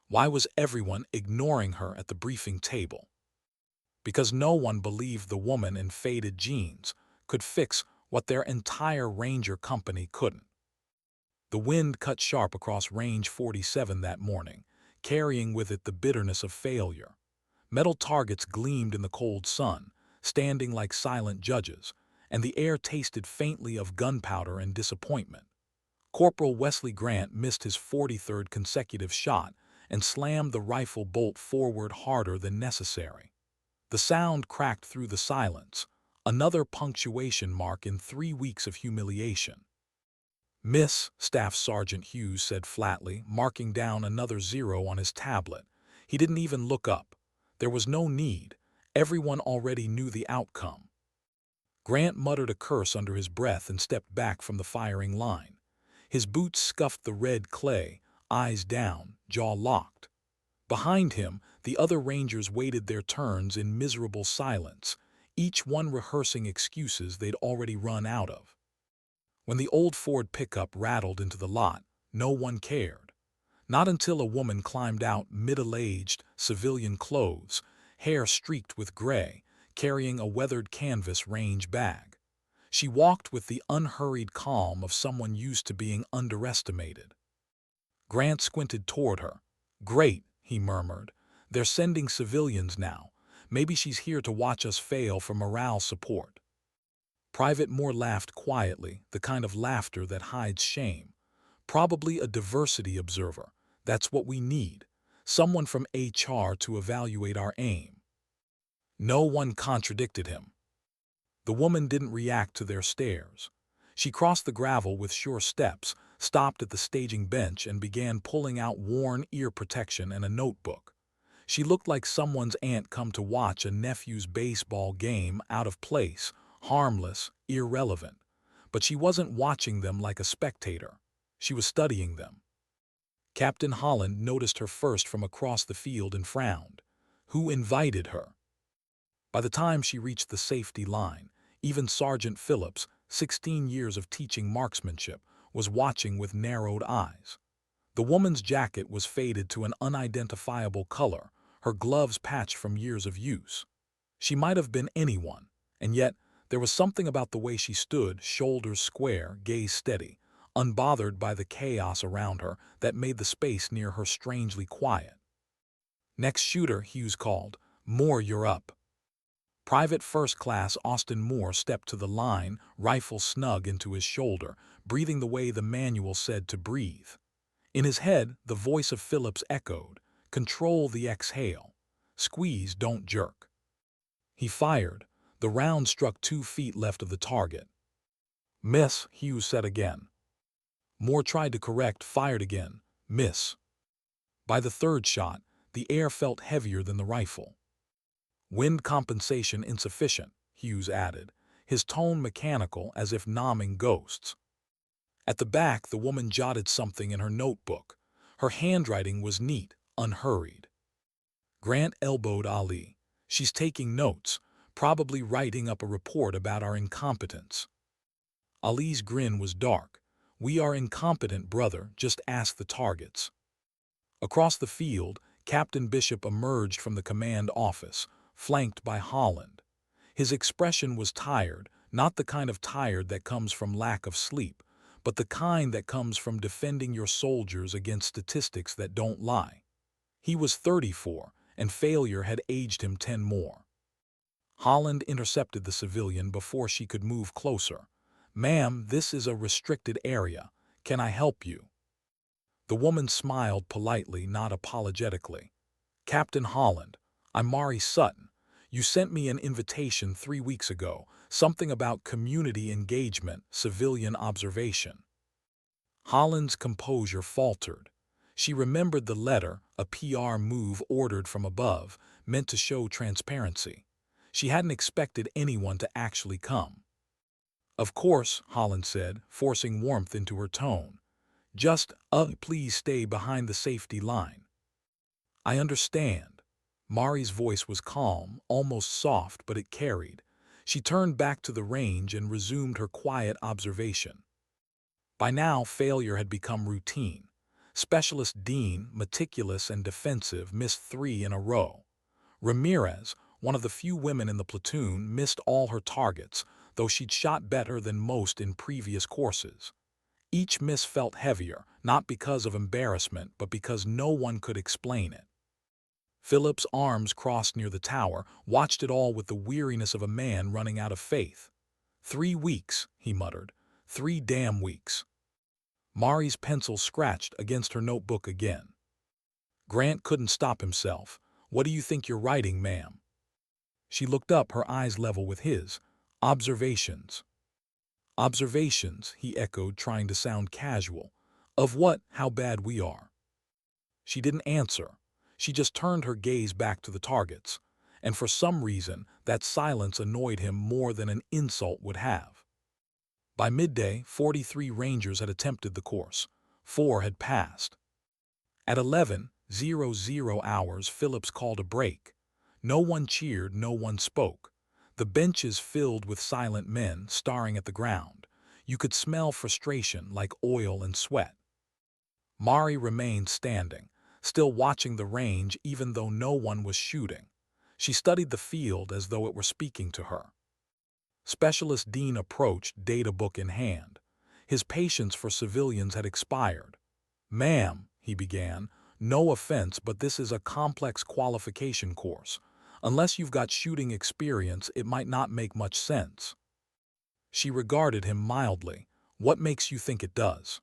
Why was everyone ignoring her at the briefing table? Because no one believed the woman in faded jeans could fix what their entire Ranger company couldn't. The wind cut sharp across Range 47 that morning, carrying with it the bitterness of failure. Metal targets gleamed in the cold sun, standing like silent judges, and the air tasted faintly of gunpowder and disappointment. Corporal Wesley Grant missed his 43rd consecutive shot and slammed the rifle bolt forward harder than necessary. The sound cracked through the silence, another punctuation mark in 3 weeks of humiliation. "Miss," Staff Sergeant Hughes said flatly, marking down another 0 on his tablet. He didn't even look up. There was no need. Everyone already knew the outcome. Grant muttered a curse under his breath and stepped back from the firing line. His boots scuffed the red clay, eyes down, jaw locked. Behind him, the other Rangers waited their turns in miserable silence, each one rehearsing excuses they'd already run out of. When the old Ford pickup rattled into the lot, no one cared. Not until a woman climbed out, middle-aged, civilian clothes, hair streaked with gray, carrying a weathered canvas range bag. She walked with the unhurried calm of someone used to being underestimated. Grant squinted toward her. "Great," he murmured. "They're sending civilians now. Maybe she's here to watch us fail for morale support." Private Moore laughed quietly, the kind of laughter that hides shame. "Probably a diversity observer. That's what we need. Someone from HR to evaluate our aim." No one contradicted him. The woman didn't react to their stares. She crossed the gravel with sure steps, stopped at the staging bench, and began pulling out worn ear protection and a notebook. She looked like someone's aunt come to watch a nephew's baseball game, out of place, harmless, irrelevant. But she wasn't watching them like a spectator. She was studying them. Captain Holland noticed her first from across the field and frowned. Who invited her? By the time she reached the safety line, even Sergeant Phillips, 16 years of teaching marksmanship, was watching with narrowed eyes. The woman's jacket was faded to an unidentifiable color, her gloves patched from years of use. She might have been anyone, and yet there was something about the way she stood, shoulders square, gaze steady, unbothered by the chaos around her, that made the space near her strangely quiet. "Next shooter," Hughes called. "Moore, you're up." Private First Class Austin Moore stepped to the line, rifle snug into his shoulder, breathing the way the manual said to breathe. In his head, the voice of Phillips echoed, "Control the exhale. Squeeze, don't jerk." He fired. The round struck 2 feet left of the target. "Miss," Hughes said again. Moore tried to correct, fired again. "Miss." By the 3rd shot, the air felt heavier than the rifle. "Wind compensation insufficient," Hughes added, his tone mechanical as if nomming ghosts. At the back, the woman jotted something in her notebook. Her handwriting was neat, unhurried. Grant elbowed Ali. "She's taking notes, probably writing up a report about our incompetence." Ali's grin was dark. "We are incompetent, brother, just ask the targets." Across the field, Captain Bishop emerged from the command office, flanked by Holland. His expression was tired, not the kind of tired that comes from lack of sleep, but the kind that comes from defending your soldiers against statistics that don't lie. He was 34, and failure had aged him 10 more. Holland intercepted the civilian before she could move closer. "Ma'am, this is a restricted area. Can I help you?" The woman smiled politely, not apologetically. "Captain Holland, I'm Mari Sutton. You sent me an invitation 3 weeks ago, something about community engagement, civilian observation." Holland's composure faltered. She remembered the letter, a PR move ordered from above, meant to show transparency. She hadn't expected anyone to actually come. "Of course," Holland said, forcing warmth into her tone. "Just, please stay behind the safety line." "I understand." Mari's voice was calm, almost soft, but it carried. She turned back to the range and resumed her quiet observation. By now, failure had become routine. Specialist Dean, meticulous and defensive, missed 3 in a row. Ramirez, one of the few women in the platoon, missed all her targets, though she'd shot better than most in previous courses. Each miss felt heavier, not because of embarrassment, but because no one could explain it. Philip's arms crossed near the tower, watched it all with the weariness of a man running out of faith. 3 weeks, he muttered. 3 damn weeks. Mari's pencil scratched against her notebook again. Grant couldn't stop himself. What do you think you're writing, ma'am? She looked up, her eyes level with his. Observations. Observations, he echoed, trying to sound casual. Of what? How bad we are. She didn't answer. She just turned her gaze back to the targets, and for some reason that silence annoyed him more than an insult would have. By midday, 43 Rangers had attempted the course. 4 had passed. At 11:00 hours, Phillips called a break. No one cheered, no one spoke. The benches filled with silent men staring at the ground. You could smell frustration like oil and sweat. Mari remained standing, still watching the range even though no one was shooting. She studied the field as though it were speaking to her. Specialist Dean approached, data book in hand. His patience for civilians had expired. "Ma'am," he began, "no offense, but this is a complex qualification course. Unless you've got shooting experience, it might not make much sense." She regarded him mildly. "What makes you think it does?"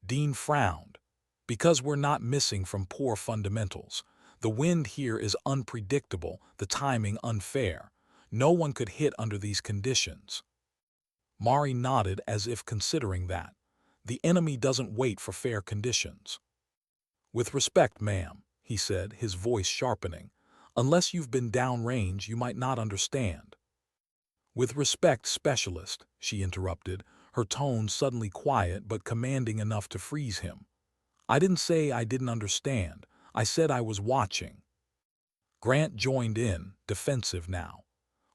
Dean frowned. "Because we're not missing from poor fundamentals. The wind here is unpredictable, the timing unfair. No one could hit under these conditions." Mari nodded as if considering that. "The enemy doesn't wait for fair conditions." "With respect, ma'am," he said, his voice sharpening, "unless you've been downrange, you might not understand." "With respect, specialist," she interrupted, her tone suddenly quiet but commanding enough to freeze him. "I didn't say I didn't understand. I said I was watching." Grant joined in, defensive now.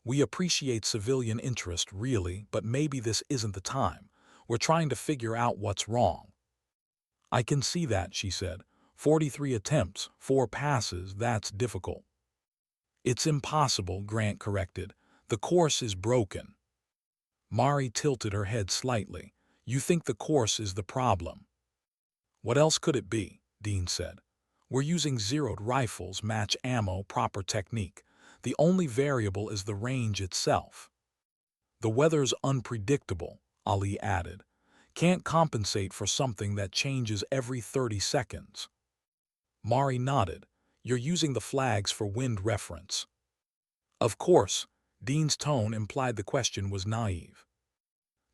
"We appreciate civilian interest, really, but maybe this isn't the time. We're trying to figure out what's wrong." "I can see that," she said. 43 attempts, 4 passes, that's difficult." "It's impossible," Grant corrected. "The course is broken." Mari tilted her head slightly. "You think the course is the problem?" "What else could it be?" Dean said. "We're using zeroed rifles, match ammo, proper technique. The only variable is the range itself." "The weather's unpredictable," Ali added. "Can't compensate for something that changes every 30 seconds." Mari nodded. "You're using the flags for wind reference." "Of course." Dean's tone implied the question was naive.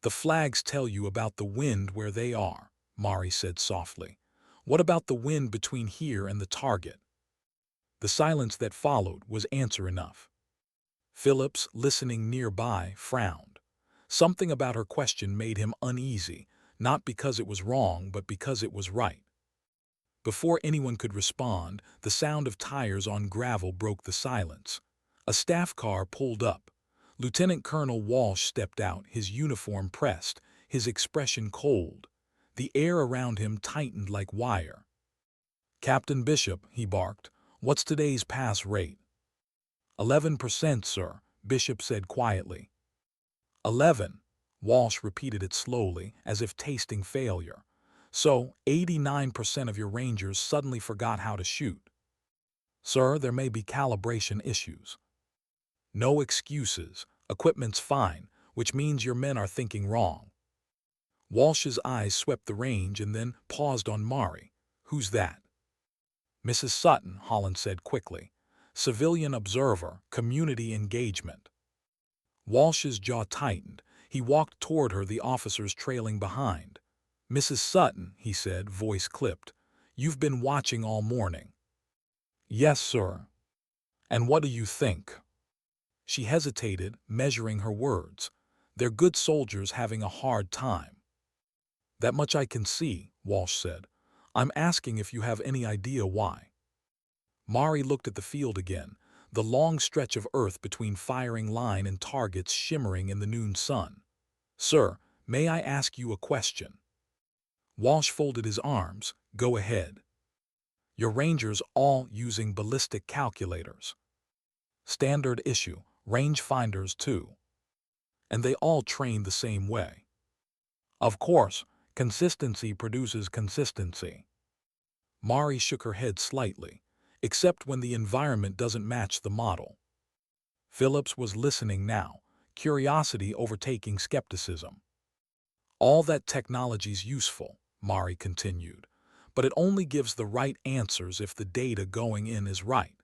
"The flags tell you about the wind where they are," Mari said softly. "What about the wind between here and the target?" The silence that followed was answer enough. Phillips, listening nearby, frowned. Something about her question made him uneasy, not because it was wrong, but because it was right. Before anyone could respond, the sound of tires on gravel broke the silence. A staff car pulled up. Lieutenant Colonel Walsh stepped out, his uniform pressed, his expression cold. The air around him tightened like wire. "Captain Bishop," he barked, "what's today's pass rate?" 11%, sir," Bishop said quietly. 11. Walsh repeated it slowly, as if tasting failure. "So, 89% of your Rangers suddenly forgot how to shoot." "Sir, there may be calibration issues." "No excuses. Equipment's fine, which means your men are thinking wrong." Walsh's eyes swept the range and then paused on Mari. "Who's that?" "Mrs. Sutton," Holland said quickly. "Civilian observer, community engagement." Walsh's jaw tightened. He walked toward her, the officers trailing behind. "Mrs. Sutton," he said, voice clipped, "you've been watching all morning." "Yes, sir." "And what do you think?" She hesitated, measuring her words. "They're good soldiers having a hard time." "That much I can see," Walsh said. "I'm asking if you have any idea why." Mari looked at the field again, the long stretch of earth between firing line and targets shimmering in the noon sun. "Sir, may I ask you a question?" Walsh folded his arms. Go ahead. Your rangers all using ballistic calculators. Standard issue, rangefinders too. And they all train the same way. Of course, consistency produces consistency. Mari shook her head slightly, except when the environment doesn't match the model. Phillips was listening now, curiosity overtaking skepticism. All that technology's useful, Mari continued, but it only gives the right answers if the data going in is right.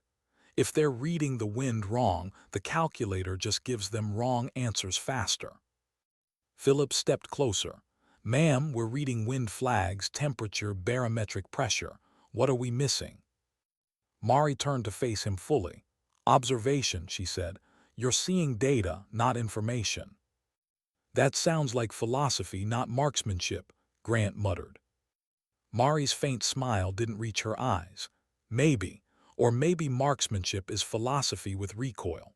If they're reading the wind wrong, the calculator just gives them wrong answers faster. Phillips stepped closer. Ma'am, we're reading wind flags, temperature, barometric pressure. What are we missing? Mari turned to face him fully. Observation, she said. You're seeing data, not information. That sounds like philosophy, not marksmanship, Grant muttered. Mari's faint smile didn't reach her eyes. Maybe, or maybe marksmanship is philosophy with recoil.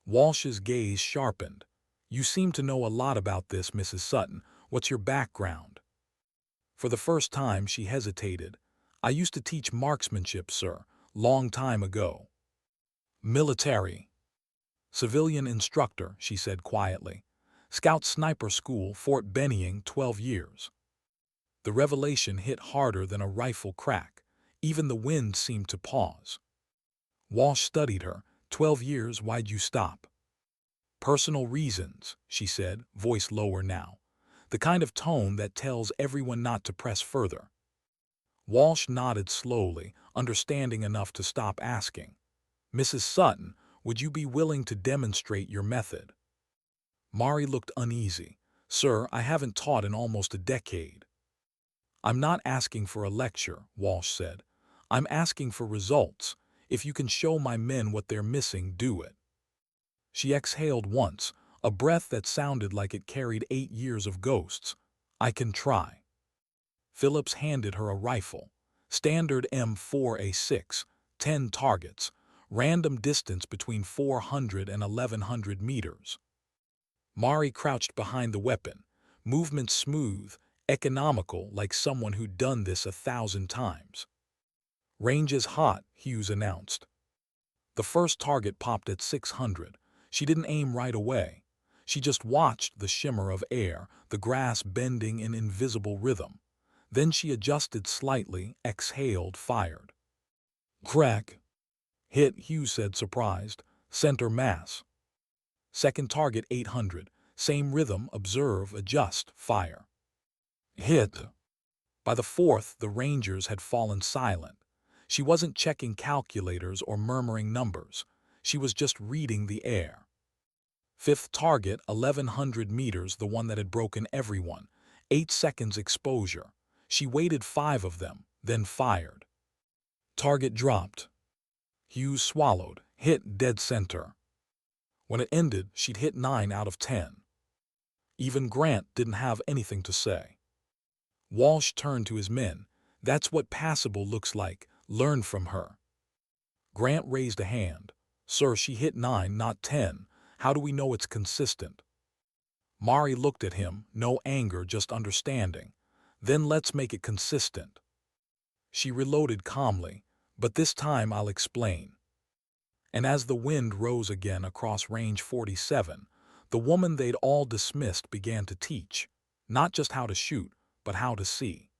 Walsh's gaze sharpened. You seem to know a lot about this, Mrs. Sutton. What's your background? For the first time, she hesitated. I used to teach marksmanship, sir, long time ago. Military. Civilian instructor, she said quietly. Scout Sniper School, Fort Benning, 12 years. The revelation hit harder than a rifle crack. Even the wind seemed to pause. Walsh studied her. 12 years, why'd you stop? Personal reasons, she said, voice lower now. The kind of tone that tells everyone not to press further. Walsh nodded slowly, understanding enough to stop asking. Mrs. Sutton, would you be willing to demonstrate your method? Mari looked uneasy. Sir, I haven't taught in almost a decade. I'm not asking for a lecture, Walsh said. I'm asking for results. If you can show my men what they're missing, do it. She exhaled once, a breath that sounded like it carried 8 years of ghosts. I can try. Phillips handed her a rifle. Standard M4A6, 10 targets, random distance between 400 and 1100 meters. Mari crouched behind the weapon, movement smooth, economical like someone who'd done this 1,000 times. Range is hot, Hughes announced. The first target popped at 600. She didn't aim right away. She just watched the shimmer of air, the grass bending in invisible rhythm. Then she adjusted slightly, exhaled, fired. Crack. Hit, Hughes said, surprised. Center mass. Second target 800. Same rhythm, observe, adjust, fire. Hit. By the fourth, the Rangers had fallen silent. She wasn't checking calculators or murmuring numbers. She was just reading the air. Fifth target, 1100 meters, the one that had broken everyone. 8 seconds exposure. She waited 5 of them, then fired. Target dropped. Hughes swallowed, hit dead center. When it ended, she'd hit 9 out of 10. Even Grant didn't have anything to say. Walsh turned to his men. That's what passable looks like. Learn from her. Grant raised a hand. Sir, she hit 9, not 10. How do we know it's consistent? Mari looked at him, no anger, just understanding. Then let's make it consistent. She reloaded calmly, but this time I'll explain. And as the wind rose again across range 47, the woman they'd all dismissed began to teach, not just how to shoot, but how to see.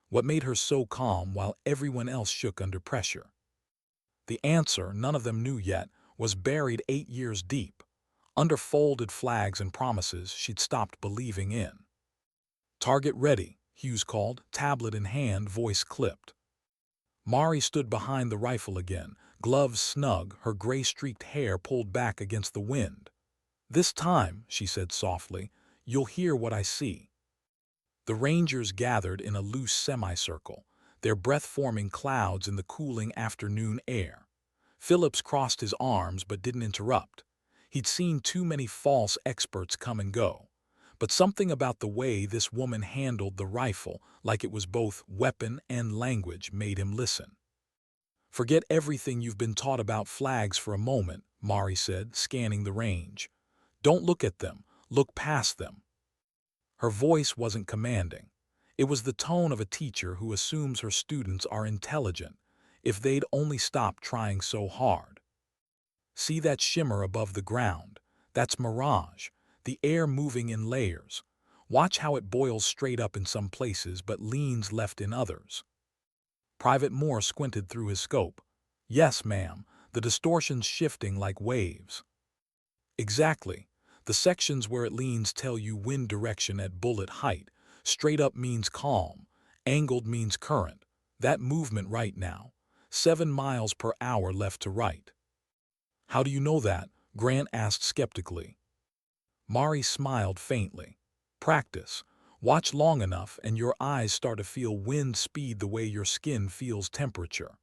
What made her so calm while everyone else shook under pressure? The answer, none of them knew yet, was buried 8 years deep, under folded flags and promises she'd stopped believing in. Target ready, Hughes called, tablet in hand, voice clipped. Mari stood behind the rifle again, gloves snug, her gray-streaked hair pulled back against the wind. This time, she said softly, you'll hear what I see. The Rangers gathered in a loose semicircle, their breath forming clouds in the cooling afternoon air. Phillips crossed his arms but didn't interrupt. He'd seen too many false experts come and go. But something about the way this woman handled the rifle, like it was both weapon and language, made him listen. Forget everything you've been taught about flags for a moment, Mari said, scanning the range. Don't look at them, look past them. Her voice wasn't commanding. It was the tone of a teacher who assumes her students are intelligent, if they'd only stop trying so hard. See that shimmer above the ground? That's mirage, the air moving in layers. Watch how it boils straight up in some places but leans left in others. Private Moore squinted through his scope. Yes, ma'am, the distortion's shifting like waves. Exactly. The sections where it leans tell you wind direction at bullet height. Straight up means calm. Angled means current. That movement right now. 7 miles per hour left to right. How do you know that? Grant asked skeptically. Mari smiled faintly. Practice. Watch long enough and your eyes start to feel wind speed the way your skin feels temperature.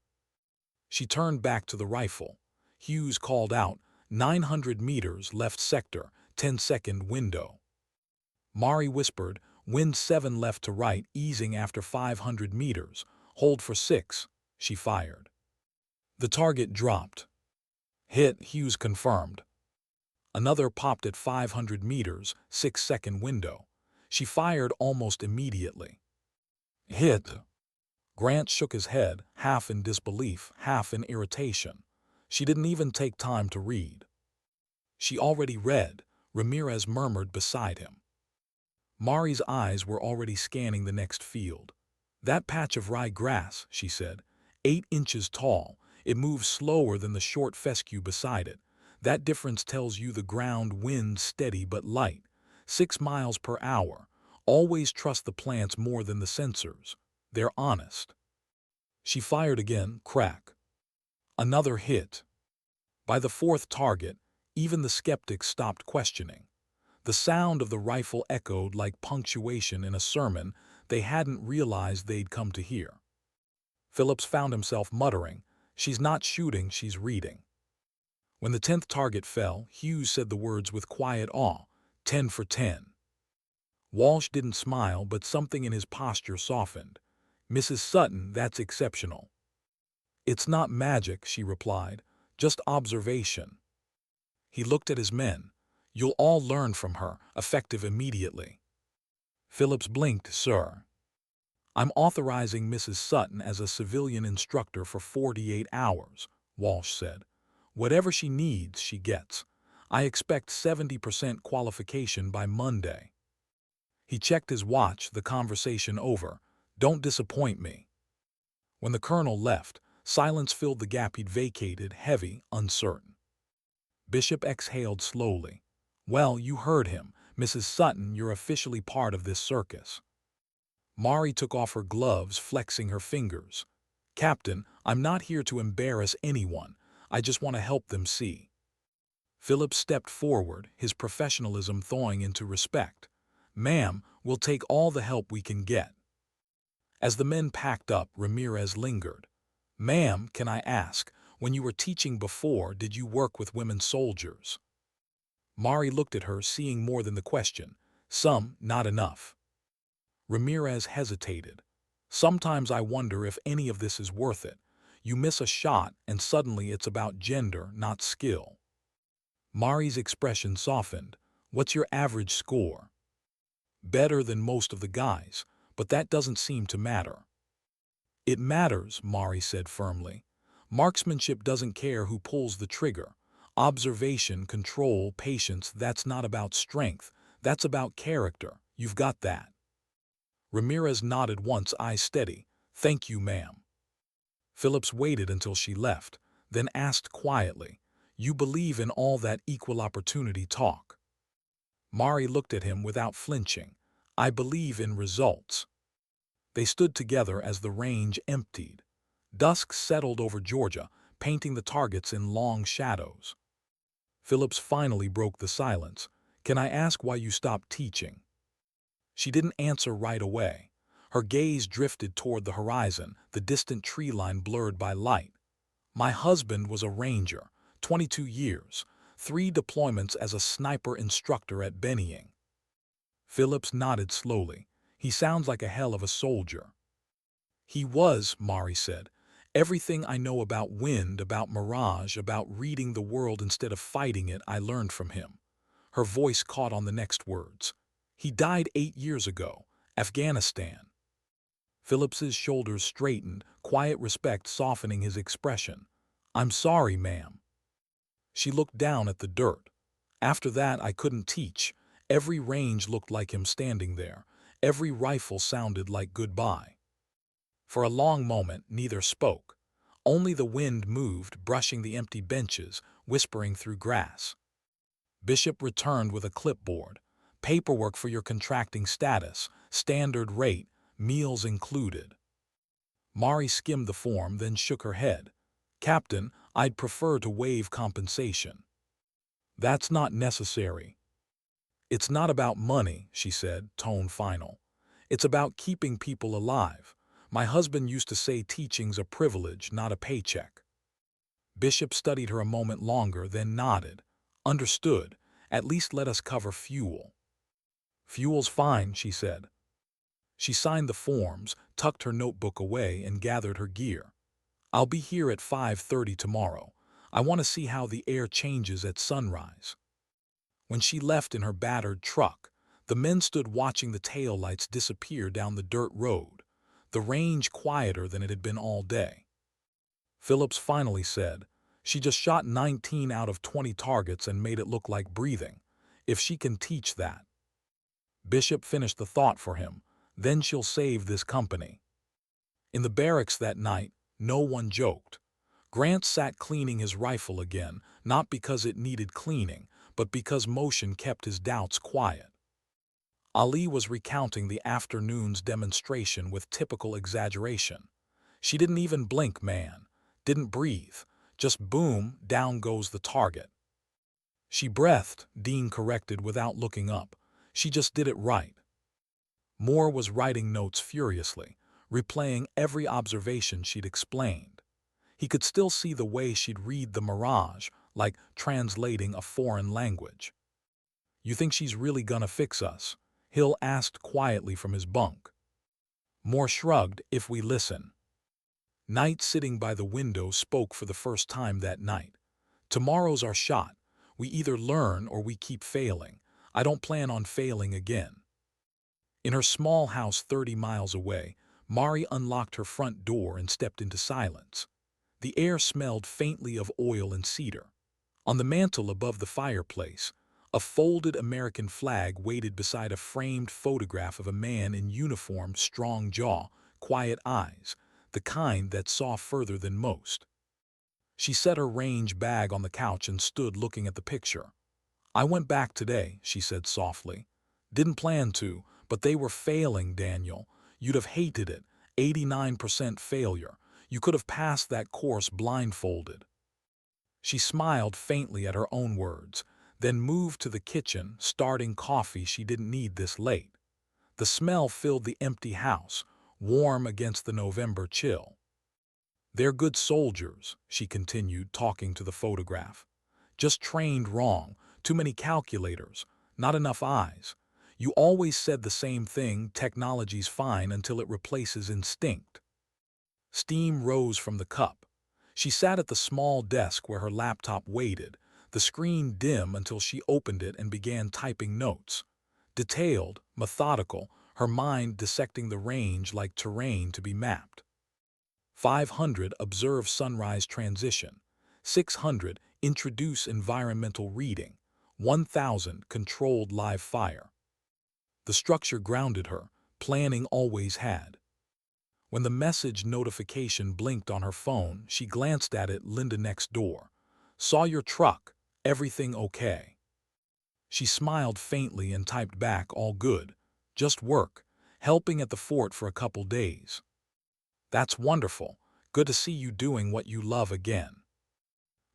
She turned back to the rifle. Hughes called out, 900 meters left sector, 10-second window. Mari whispered, wind 7 left to right, easing after 500 meters. Hold for 6. She fired. The target dropped. Hit, Hughes confirmed. Another popped at 500 meters, 6-second window. She fired almost immediately. Hit. Grant shook his head, half in disbelief, half in irritation. She didn't even take time to read. She already read, Ramirez murmured beside him. Mari's eyes were already scanning the next field. That patch of rye grass, she said, 8 inches tall. It moves slower than the short fescue beside it. That difference tells you the ground winds steady but light. 6 miles per hour. Always trust the plants more than the sensors. They're honest. She fired again, crack. Another hit. By the 4th target, even the skeptics stopped questioning. The sound of the rifle echoed like punctuation in a sermon they hadn't realized they'd come to hear. Phillips found himself muttering, "She's not shooting, she's reading." When the 10th target fell, Hughes said the words with quiet awe, 10 for 10. Walsh didn't smile, but something in his posture softened. "Mrs. Sutton, that's exceptional." "It's not magic," she replied, "just observation." He looked at his men. "You'll all learn from her, effective immediately." Phillips blinked, "Sir." "I'm authorizing Mrs. Sutton as a civilian instructor for 48 hours, Walsh said. "Whatever she needs, she gets. I expect 70% qualification by Monday." He checked his watch, the conversation over. "Don't disappoint me." When the colonel left, silence filled the gap he'd vacated, heavy, uncertain. Bishop exhaled slowly. "Well, you heard him. Mrs. Sutton, you're officially part of this circus." Mari took off her gloves, flexing her fingers. "Captain, I'm not here to embarrass anyone. I just want to help them see." Phillips stepped forward, his professionalism thawing into respect. "Ma'am, we'll take all the help we can get." As the men packed up, Ramirez lingered. "Ma'am, can I ask, when you were teaching before, did you work with women soldiers?" Mari looked at her, seeing more than the question. "Some, not enough." Ramirez hesitated. "Sometimes I wonder if any of this is worth it. You miss a shot, and suddenly it's about gender, not skill." Mari's expression softened. "What's your average score?" "Better than most of the guys, but that doesn't seem to matter." "It matters," Mari said firmly. "Marksmanship doesn't care who pulls the trigger. Observation, control, patience, that's not about strength. That's about character. You've got that." Ramirez nodded once, eyes steady. "Thank you, ma'am." Phillips waited until she left, then asked quietly, "You believe in all that equal opportunity talk?" Mari looked at him without flinching. "I believe in results." They stood together as the range emptied. Dusk settled over Georgia, painting the targets in long shadows. Phillips finally broke the silence. "Can I ask why you stopped teaching?" She didn't answer right away. Her gaze drifted toward the horizon, the distant tree line blurred by light. "My husband was a ranger, 22 years, 3 deployments as a sniper instructor at Bennying." Phillips nodded slowly. "He sounds like a hell of a soldier." "He was," Mari said. "Everything I know about wind, about mirage, about reading the world instead of fighting it, I learned from him." Her voice caught on the next words. "He died 8 years ago. Afghanistan." Phillips's shoulders straightened, quiet respect softening his expression. "I'm sorry, ma'am." She looked down at the dirt. "After that I couldn't teach. Every range looked like him standing there. Every rifle sounded like goodbye." For a long moment neither spoke. Only the wind moved, brushing the empty benches, whispering through grass. Bishop returned with a clipboard. "Paperwork for your contracting status, standard rate, meals included." Mari skimmed the form, then shook her head. "Captain, I'd prefer to waive compensation." "That's not necessary." "It's not about money," she said, tone final. "It's about keeping people alive. My husband used to say teaching's a privilege, not a paycheck." Bishop studied her a moment longer, then nodded. "Understood. At least let us cover fuel." "Fuel's fine," she said. She signed the forms, tucked her notebook away, and gathered her gear. "I'll be here at 5:30 tomorrow. I want to see how the air changes at sunrise." When she left in her battered truck, the men stood watching the taillights disappear down the dirt road, the range quieter than it had been all day. Phillips finally said, "She just shot 19 out of 20 targets and made it look like breathing. If she can teach that." Bishop finished the thought for him. "Then she'll save this company." In the barracks that night, no one joked. Grant sat cleaning his rifle again, not because it needed cleaning, but because motion kept his doubts quiet. Ali was recounting the afternoon's demonstration with typical exaggeration. "She didn't even blink, man. Didn't breathe. Just boom, down goes the target." "She breathed," Dean corrected without looking up. "She just did it right." Moore was writing notes furiously, replaying every observation she'd explained. He could still see the way she'd read the mirage, like translating a foreign language. "You think she's really gonna fix us?" Hill asked quietly from his bunk. Moore shrugged. "If we listen." Knight, sitting by the window, spoke for the first time that night. "Tomorrow's our shot. We either learn or we keep failing. I don't plan on failing again." In her small house 30 miles away, Mari unlocked her front door and stepped into silence. The air smelled faintly of oil and cedar. On the mantel above the fireplace, a folded American flag waited beside a framed photograph of a man in uniform, strong jaw, quiet eyes, the kind that saw further than most. She set her range bag on the couch and stood looking at the picture. "I went back today," she said softly. "Didn't plan to, but they were failing, Daniel. You'd have hated it. 89% failure. You could have passed that course blindfolded." She smiled faintly at her own words, then moved to the kitchen, starting coffee she didn't need this late. The smell filled the empty house, warm against the November chill. "They're good soldiers," she continued, talking to the photograph. "Just trained wrong, too many calculators, not enough eyes. You always said the same thing, technology's fine until it replaces instinct." Steam rose from the cup. She sat at the small desk where her laptop waited, the screen dim until she opened it and began typing notes. Detailed, methodical, her mind dissecting the range like terrain to be mapped. 500 observe sunrise transition. 600 introduce environmental reading. 1000 controlled live fire. The structure grounded her, planning always had. When the message notification blinked on her phone, she glanced at it. "Linda next door. Saw your truck. Everything okay?" She smiled faintly and typed back, "All good. Just work. Helping at the fort for a couple days." "That's wonderful. Good to see you doing what you love again."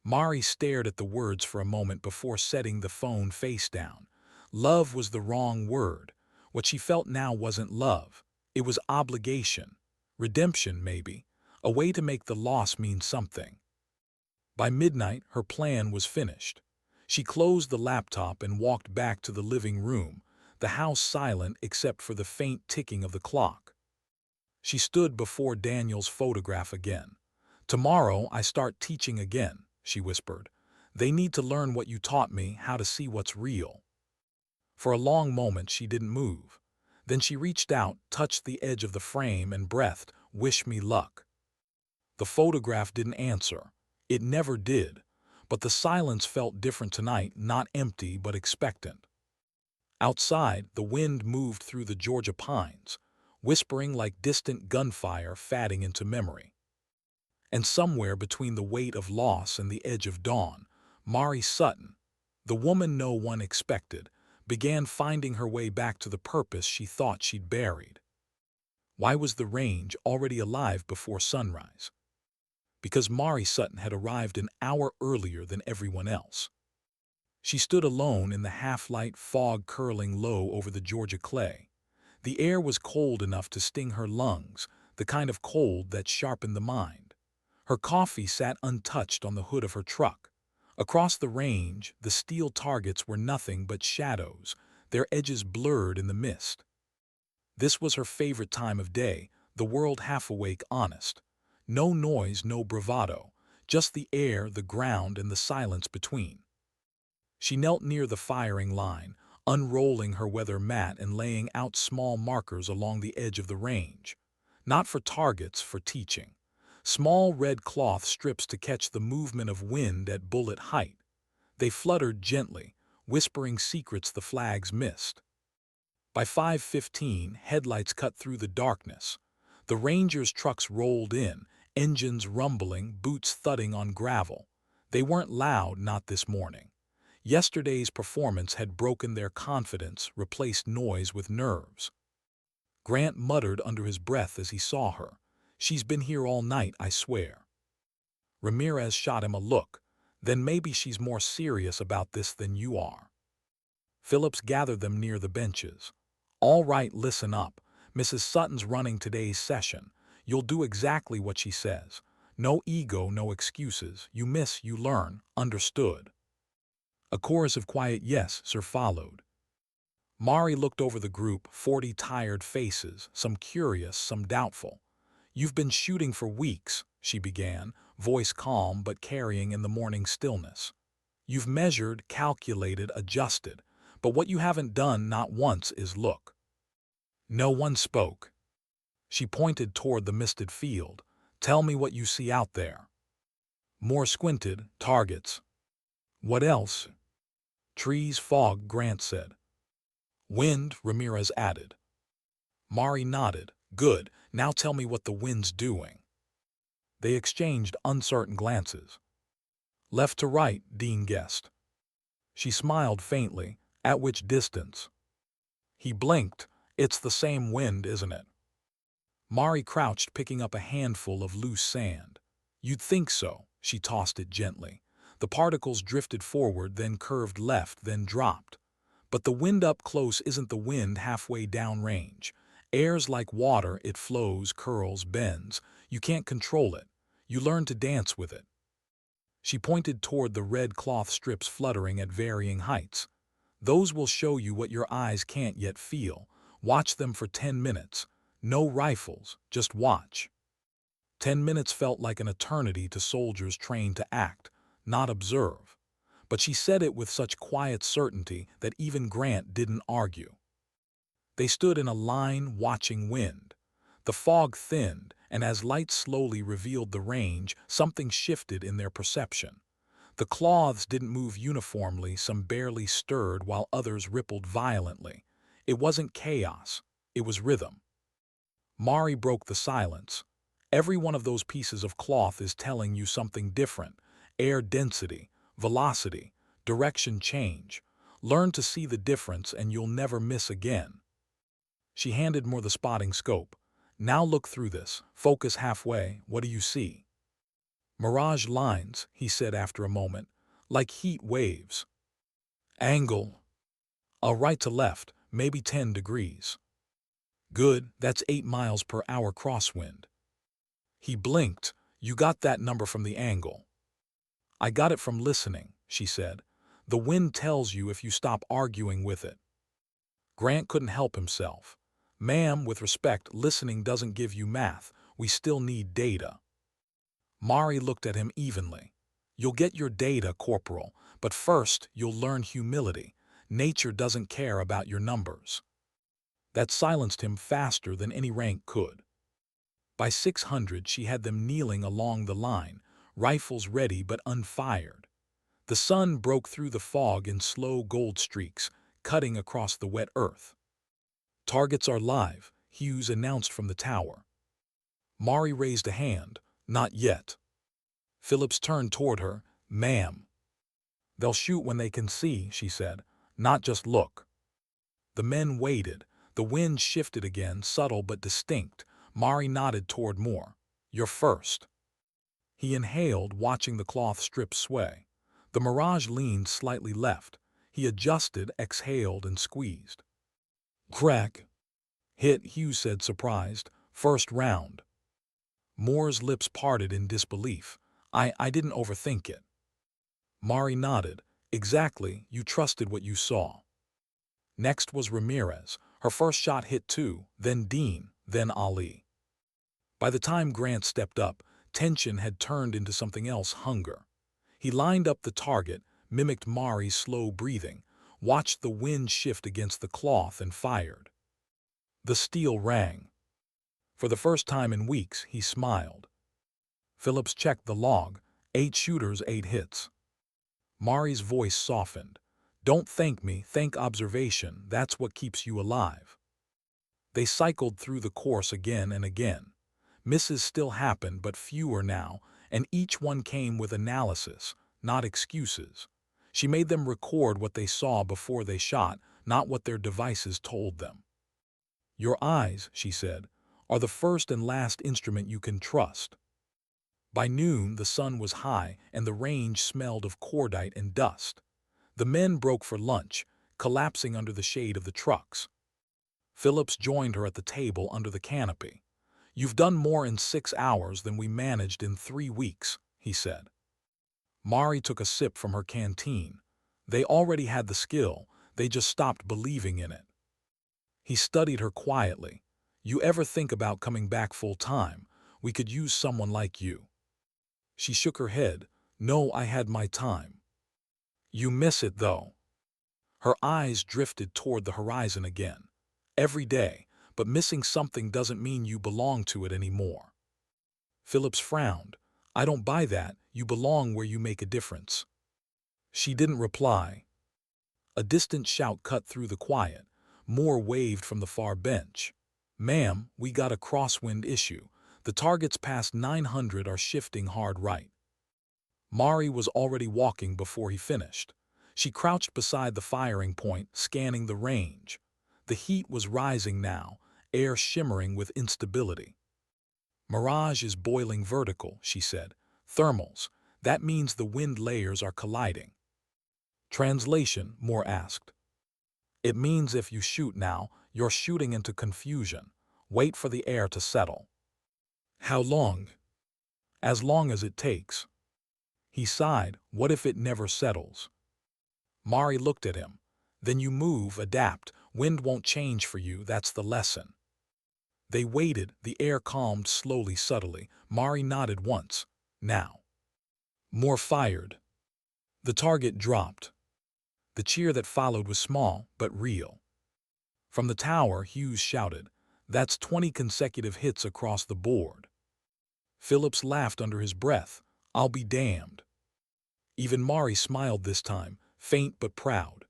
Mari stared at the words for a moment before setting the phone face down. Love was the wrong word. What she felt now wasn't love. It was obligation. Redemption, maybe. A way to make the loss mean something. By midnight, her plan was finished. She closed the laptop and walked back to the living room, the house silent except for the faint ticking of the clock. She stood before Daniel's photograph again. "Tomorrow I start teaching again," she whispered. "They need to learn what you taught me, how to see what's real." For a long moment she didn't move. Then she reached out, touched the edge of the frame, and breathed, "Wish me luck." The photograph didn't answer. It never did. But the silence felt different tonight, not empty but expectant. Outside, the wind moved through the Georgia pines, whispering like distant gunfire fading into memory. And somewhere between the weight of loss and the edge of dawn, Mari Sutton, the woman no one expected, began finding her way back to the purpose she thought she'd buried. Why was the range already alive before sunrise? Because Mari Sutton had arrived an hour earlier than everyone else. She stood alone in the half-light, fog curling low over the Georgia clay. The air was cold enough to sting her lungs, the kind of cold that sharpened the mind. Her coffee sat untouched on the hood of her truck. Across the range, the steel targets were nothing but shadows, their edges blurred in the mist. This was her favorite time of day, the world half-awake, honest. No noise, no bravado, just the air, the ground, and the silence between. She knelt near the firing line, unrolling her weather mat and laying out small markers along the edge of the range. Not for targets, for teaching. Small red cloth strips to catch the movement of wind at bullet height. They fluttered gently, whispering secrets the flags missed. By 5:15, headlights cut through the darkness. The rangers' trucks rolled in, engines rumbling, boots thudding on gravel. They weren't loud, not this morning. Yesterday's performance had broken their confidence, replaced noise with nerves. Grant muttered under his breath as he saw her. "She's been here all night, I swear." Ramirez shot him a look. "Then maybe she's more serious about this than you are." Phillips gathered them near the benches. "All right, listen up. Mrs. Sutton's running today's session. You'll do exactly what she says. No ego, no excuses. You miss, you learn. Understood?" A chorus of quiet yes, sir, followed. Mari looked over the group, 40 tired faces, some curious, some doubtful. "You've been shooting for weeks," she began, voice calm but carrying in the morning stillness. "You've measured, calculated, adjusted, but what you haven't done not once is look." No one spoke. She pointed toward the misted field. "Tell me what you see out there." Moore squinted. "Targets." "What else?" "Trees, fog," Grant said. "Wind," Ramirez added. Mari nodded. "Good. Now tell me what the wind's doing." They exchanged uncertain glances. "Left to right," Dean guessed. She smiled faintly. "At which distance?" He blinked. "It's the same wind, isn't it?" Mari crouched, picking up a handful of loose sand. "You'd think so." She tossed it gently. The particles drifted forward, then curved left, then dropped. But the wind up close isn't the wind halfway downrange. Air's like water, it flows, curls, bends. You can't control it. You learn to dance with it. She pointed toward the red cloth strips fluttering at varying heights. "Those will show you what your eyes can't yet feel. Watch them for 10 minutes. No rifles, just watch." 10 minutes felt like an eternity to soldiers trained to act, not observe. But she said it with such quiet certainty that even Grant didn't argue. They stood in a line, watching wind. The fog thinned, and as light slowly revealed the range, something shifted in their perception. The cloths didn't move uniformly, some barely stirred while others rippled violently. It wasn't chaos, it was rhythm. Mari broke the silence. "Every one of those pieces of cloth is telling you something different. Air density, velocity, direction change. Learn to see the difference and you'll never miss again." She handed Moore the spotting scope. "Now look through this. Focus halfway. What do you see?" "Mirage lines," he said after a moment, "like heat waves." "Angle?" Right to left, maybe 10 degrees." "Good, that's 8 miles per hour crosswind." He blinked. "You got that number from the angle?" "I got it from listening," she said. "The wind tells you if you stop arguing with it." Grant couldn't help himself. "Ma'am, with respect, listening doesn't give you math. We still need data." Mari looked at him evenly. "You'll get your data, Corporal, but first you'll learn humility. Nature doesn't care about your numbers." That silenced him faster than any rank could. By 600 she had them kneeling along the line, rifles ready but unfired. The sun broke through the fog in slow gold streaks, cutting across the wet earth. "Targets are live," Hughes announced from the tower. Mari raised a hand. "Not yet." Phillips turned toward her. "Ma'am." "They'll shoot when they can see," she said, "not just look." The men waited. The wind shifted again, subtle but distinct. Mari nodded toward Moore. "You're first." He inhaled, watching the cloth strip sway. The Mirage leaned slightly left. He adjusted, exhaled, and squeezed. "Crack." "Hit," Hughes said, surprised. "First round." Moore's lips parted in disbelief. I didn't overthink it." Mari nodded. "Exactly, you trusted what you saw." Next was Ramirez. Her first shot hit too, then Dean, then Ali. By the time Grant stepped up, tension had turned into something else, hunger. He lined up the target, mimicked Mari's slow breathing, watched the wind shift against the cloth, and fired. The steel rang. For the first time in weeks, he smiled. Phillips checked the log. 8 shooters, 8 hits. Mari's voice softened. "Don't thank me, thank observation. That's what keeps you alive." They cycled through the course again and again. Misses still happened, but fewer now, and each one came with analysis, not excuses. She made them record what they saw before they shot, not what their devices told them. "Your eyes," she said, "are the first and last instrument you can trust." By noon, the sun was high, and the range smelled of cordite and dust. The men broke for lunch, collapsing under the shade of the trucks. Phillips joined her at the table under the canopy. "You've done more in 6 hours than we managed in 3 weeks, he said. Mari took a sip from her canteen. They already had the skill, they just stopped believing in it. He studied her quietly. "You ever think about coming back full-time? We could use someone like you." She shook her head. "No, I had my time." "You miss it, though." Her eyes drifted toward the horizon again. "Every day, but missing something doesn't mean you belong to it anymore." Phillips frowned. "I don't buy that. You belong where you make a difference." She didn't reply. A distant shout cut through the quiet. Moore waved from the far bench. "Ma'am, we got a crosswind issue. The targets past 900 are shifting hard right." Mari was already walking before he finished. She crouched beside the firing point, scanning the range. The heat was rising now, air shimmering with instability. "Mirage is boiling vertical," she said. "Thermals. That means the wind layers are colliding." Translation, Moore asked. "It means if you shoot now, you're shooting into confusion. Wait for the air to settle." "How long?" "As long as it takes." He sighed. "What if it never settles?" Mari looked at him. "Then you move, adapt. Wind won't change for you, that's the lesson." They waited. The air calmed slowly, subtly. Mari nodded once. "Now." Moore fired. The target dropped. The cheer that followed was small, but real. From the tower, Hughes shouted, "That's 20 consecutive hits across the board." Phillips laughed under his breath. "I'll be damned." Even Mari smiled this time, faint but proud.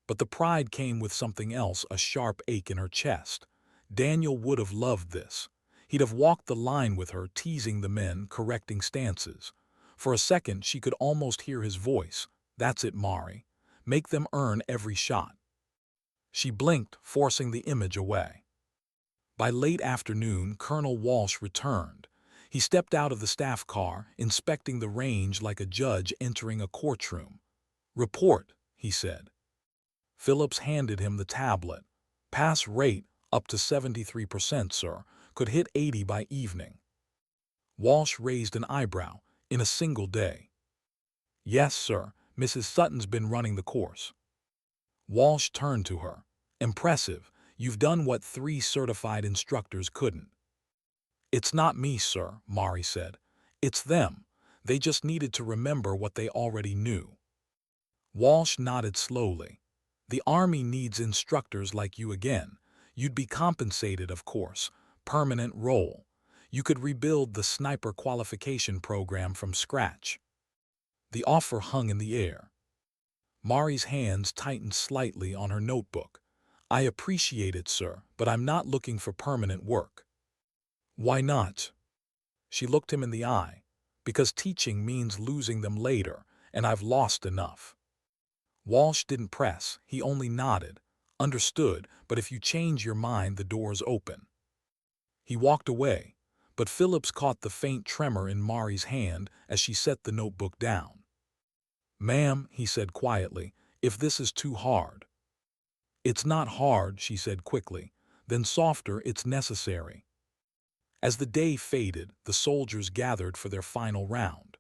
But the pride came with something else, a sharp ache in her chest. Daniel would have loved this. He'd have walked the line with her, teasing the men, correcting stances. For a second, she could almost hear his voice. "That's it, Mari. Make them earn every shot." She blinked, forcing the image away. By late afternoon, Colonel Walsh returned. He stepped out of the staff car, inspecting the range like a judge entering a courtroom. "Report," he said. Phillips handed him the tablet. "Pass rate, up to 73%, sir. Could hit 80 by evening." Walsh raised an eyebrow. "In a single day?" "Yes, sir. Mrs. Sutton's been running the course." Walsh turned to her. "Impressive. You've done what 3 certified instructors couldn't." "It's not me, sir," Mari said. "It's them. They just needed to remember what they already knew." Walsh nodded slowly. "The Army needs instructors like you again. You'd be compensated, of course. Permanent role. You could rebuild the sniper qualification program from scratch. The offer hung in the air. Mari's hands tightened slightly on her notebook. I appreciate it, sir, but I'm not looking for permanent work. Why not? She looked him in the eye. Because teaching means losing them later, and I've lost enough. Walsh didn't press, he only nodded. Understood, but if you change your mind, the door's open. He walked away, but Phillips caught the faint tremor in Mari's hand as she set the notebook down. Ma'am, he said quietly, if this is too hard. It's not hard, she said quickly. Then softer, it's necessary. As the day faded, the soldiers gathered for their final round.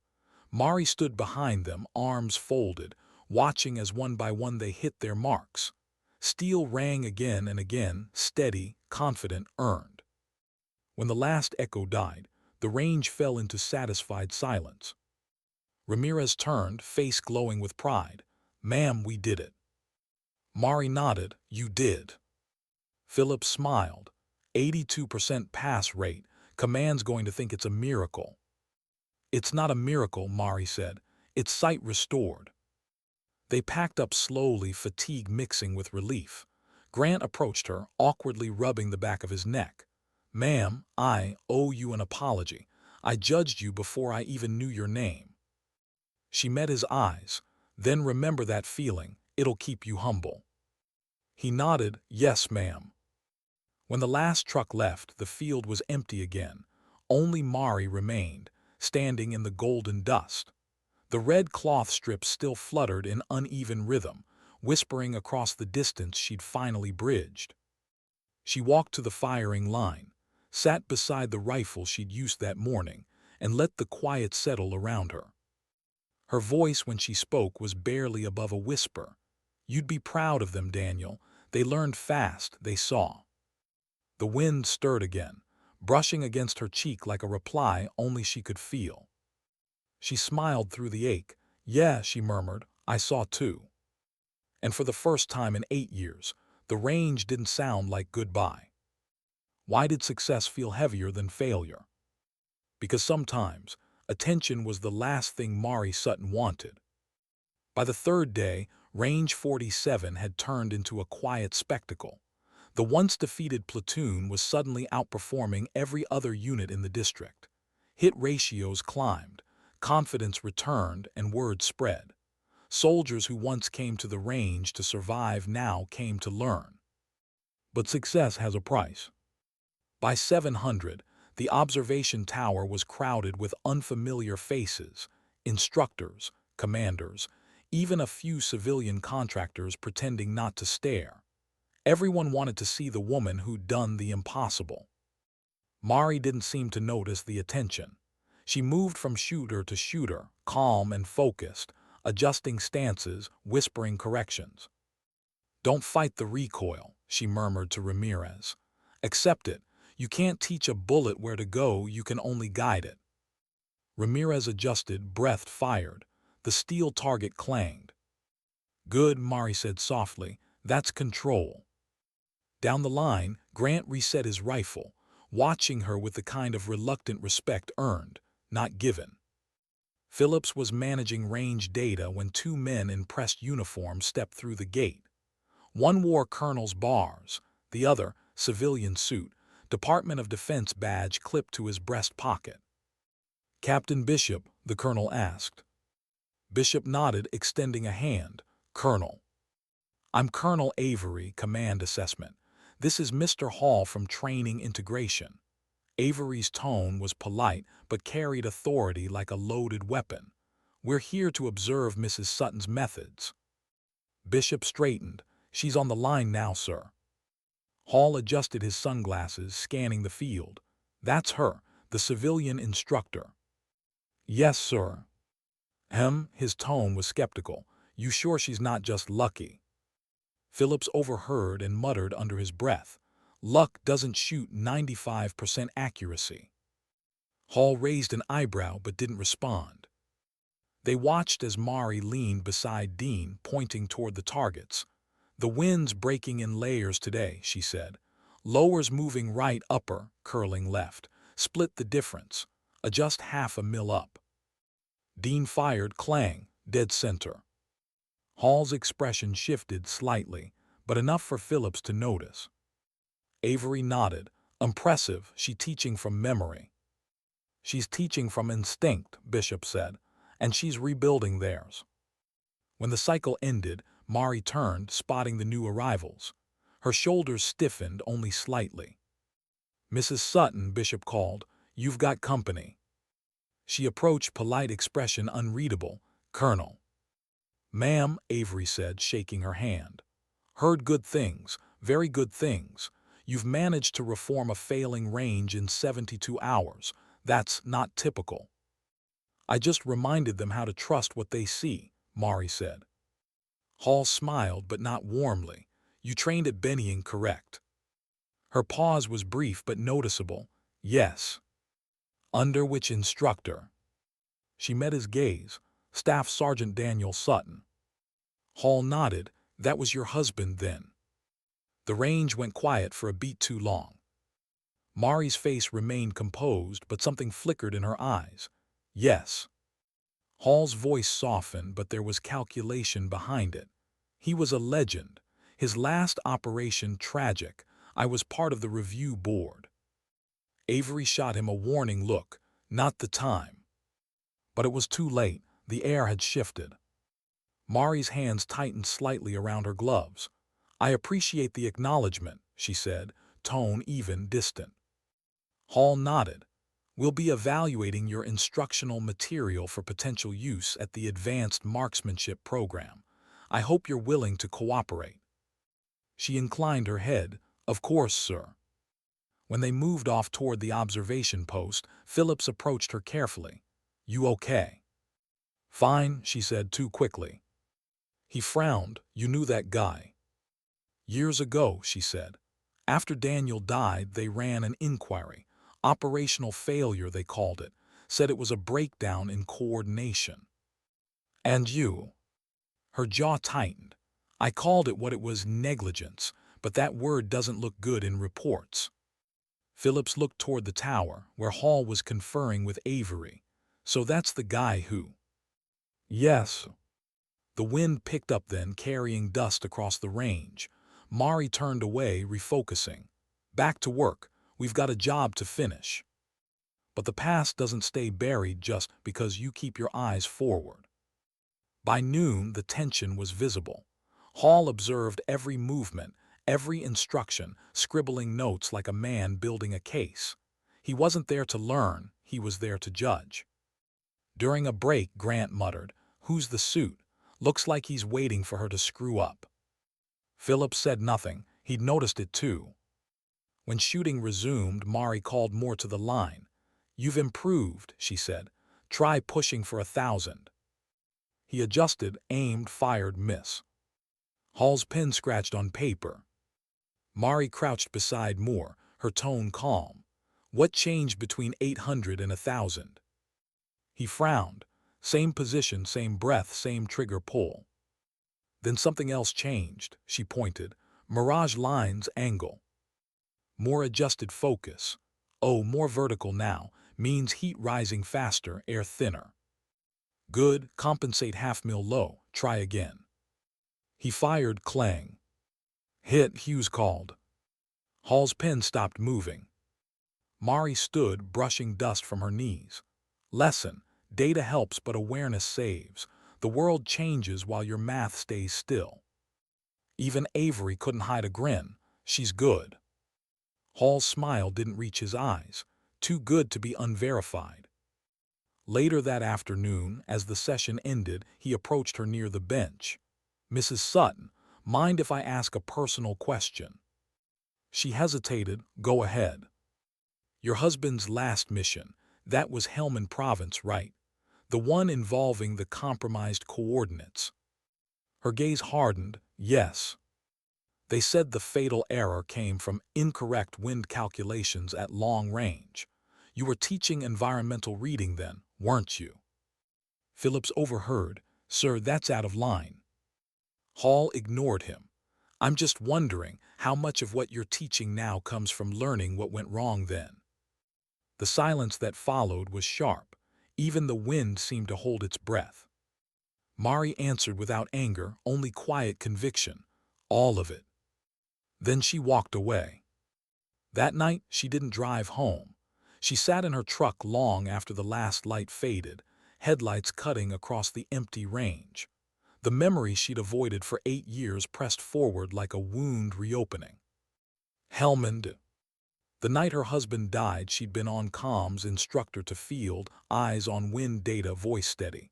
Mari stood behind them, arms folded, watching as one by one they hit their marks. Steel rang again and again, steady, confident, earned. When the last echo died, the range fell into satisfied silence. Ramirez turned, face glowing with pride. Ma'am, we did it. Mari nodded. You did. Phillips smiled. 82% pass rate. Command's going to think it's a miracle. It's not a miracle, Mari said. It's sight restored. They packed up slowly, fatigue mixing with relief. Grant approached her, awkwardly rubbing the back of his neck. Ma'am, I owe you an apology. I judged you before I even knew your name. She met his eyes. Then remember that feeling. It'll keep you humble. He nodded. Yes, ma'am. When the last truck left, the field was empty again. Only Mari remained, standing in the golden dust. The red cloth strips still fluttered in uneven rhythm, whispering across the distance she'd finally bridged. She walked to the firing line, sat beside the rifle she'd used that morning, and let the quiet settle around her. Her voice when she spoke was barely above a whisper. You'd be proud of them, Daniel. They learned fast, they saw. The wind stirred again, brushing against her cheek like a reply only she could feel. She smiled through the ache. Yeah, she murmured, I saw too. And for the first time in 8 years, the range didn't sound like goodbye. Why did success feel heavier than failure? Because sometimes, attention was the last thing Mari Sutton wanted. By the third day, Range 47 had turned into a quiet spectacle. The once-defeated platoon was suddenly outperforming every other unit in the district. Hit ratios climbed, confidence returned, and word spread. Soldiers who once came to the range to survive now came to learn. But success has a price. By 700, the observation tower was crowded with unfamiliar faces, instructors, commanders, even a few civilian contractors pretending not to stare. Everyone wanted to see the woman who'd done the impossible. Mari didn't seem to notice the attention. She moved from shooter to shooter, calm and focused, adjusting stances, whispering corrections. Don't fight the recoil, she murmured to Ramirez. Accept it. You can't teach a bullet where to go, you can only guide it. Ramirez adjusted, breath fired. The steel target clanged. Good, Mari said softly. That's control. Down the line, Grant reset his rifle, watching her with the kind of reluctant respect earned, not given. Phillips was managing range data when 2 men in pressed uniforms stepped through the gate. One wore colonel's bars, the other, civilian suit, Department of Defense badge clipped to his breast pocket. Captain Bishop, the colonel asked. Bishop nodded, extending a hand. Colonel. I'm Colonel Avery, Command Assessment. This is Mr. Hall from Training Integration. Avery's tone was polite, but carried authority like a loaded weapon. We're here to observe Mrs. Sutton's methods. Bishop straightened. She's on the line now, sir. Hall adjusted his sunglasses, scanning the field. That's her, the civilian instructor. Yes, sir. His tone was skeptical. You sure she's not just lucky? Phillips overheard and muttered under his breath. Luck doesn't shoot 95% accuracy. Hall raised an eyebrow but didn't respond. They watched as Mari leaned beside Dean, pointing toward the targets. The wind's breaking in layers today, she said. Lowers moving right, upper, curling left. Split the difference. Adjust half a mil up. Dean fired, clang, dead center. Hall's expression shifted slightly, but enough for Phillips to notice. Avery nodded. Impressive, she teaching from memory. She's teaching from instinct, Bishop said, and she's rebuilding theirs. When the cycle ended, Mari turned, spotting the new arrivals. Her shoulders stiffened only slightly. Mrs. Sutton, Bishop called, you've got company. She approached, polite expression unreadable. Colonel. Ma'am, Avery said, shaking her hand. Heard good things, very good things. You've managed to reform a failing range in 72 hours. That's not typical. I just reminded them how to trust what they see, Mari said. Hall smiled, but not warmly. You trained at Bennying, correct? Her pause was brief but noticeable. Yes. Under which instructor? She met his gaze. Staff Sergeant Daniel Sutton. Hall nodded. That was your husband then. The range went quiet for a beat too long. Mari's face remained composed, but something flickered in her eyes. Yes. Hall's voice softened, but there was calculation behind it. He was a legend. His last operation tragic. I was part of the review board. Avery shot him a warning look. Not the time. But it was too late. The air had shifted. Mari's hands tightened slightly around her gloves. I appreciate the acknowledgement, she said, tone even, distant. Hall nodded. We'll be evaluating your instructional material for potential use at the Advanced Marksmanship program. I hope you're willing to cooperate. She inclined her head. Of course, sir. When they moved off toward the observation post, Phillips approached her carefully. You okay? Fine, she said too quickly. He frowned. You knew that guy. Years ago, she said. After Daniel died, they ran an inquiry. Operational failure, they called it. Said it was a breakdown in coordination. And you? Her jaw tightened. I called it what it was, negligence, but that word doesn't look good in reports. Phillips looked toward the tower, where Hall was conferring with Avery. So that's the guy who... Yes. The wind picked up then, carrying dust across the range. Mari turned away, refocusing. Back to work. We've got a job to finish. But the past doesn't stay buried just because you keep your eyes forward. By noon, the tension was visible. Hall observed every movement, every instruction, scribbling notes like a man building a case. He wasn't there to learn, he was there to judge. During a break, Grant muttered, "Who's the suit? Looks like he's waiting for her to screw up." Phillips said nothing. He'd noticed it too. When shooting resumed, Mari called more to the line. "You've improved," she said. "Try pushing for 1,000. He adjusted, aimed, fired, miss. Hall's pen scratched on paper. Mari crouched beside Moore, her tone calm. What changed between 800 and 1,000? He frowned. Same position, same breath, same trigger pull. Then something else changed, she pointed. Mirage lines, angle. Moore adjusted focus. Oh, more vertical now, means heat rising faster, air thinner. Good, compensate half mil low, try again. He fired, clang. Hit, Hughes called. Hall's pen stopped moving. Mari stood, brushing dust from her knees. Lesson, data helps but awareness saves. The world changes while your math stays still. Even Avery couldn't hide a grin. She's good. Hall's smile didn't reach his eyes. Too good to be unverified. Later that afternoon, as the session ended, he approached her near the bench. "Mrs. Sutton, mind if I ask a personal question?" She hesitated. "Go ahead." "Your husband's last mission, that was Helmand Province, right? The one involving the compromised coordinates." Her gaze hardened. "Yes." They said the fatal error came from incorrect wind calculations at long range. You were teaching environmental reading then, weren't you? Phillips overheard. "Sir, that's out of line." Hall ignored him. I'm just wondering how much of what you're teaching now comes from learning what went wrong then. The silence that followed was sharp. Even the wind seemed to hold its breath. Mari answered without anger, only quiet conviction. All of it. Then she walked away. That night, she didn't drive home. She sat in her truck long after the last light faded, headlights cutting across the empty range. The memory she'd avoided for 8 years pressed forward like a wound reopening. Helmand. The night her husband died, she'd been on comms, instructor to field, eyes on wind data, voice steady.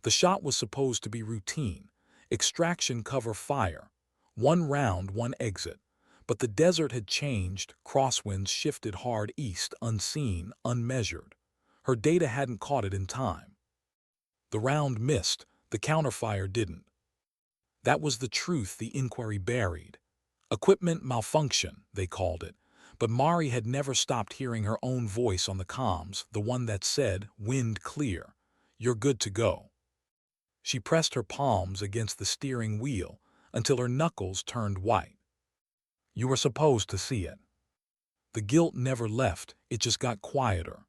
The shot was supposed to be routine. Extraction, cover fire. One round, one exit. But the desert had changed, crosswinds shifted hard east, unseen, unmeasured. Her data hadn't caught it in time. The round missed, the counterfire didn't. That was the truth the inquiry buried. Equipment malfunction, they called it. But Mari had never stopped hearing her own voice on the comms, the one that said, "Wind clear. You're good to go." She pressed her palms against the steering wheel until her knuckles turned white. You were supposed to see it. The guilt never left, it just got quieter.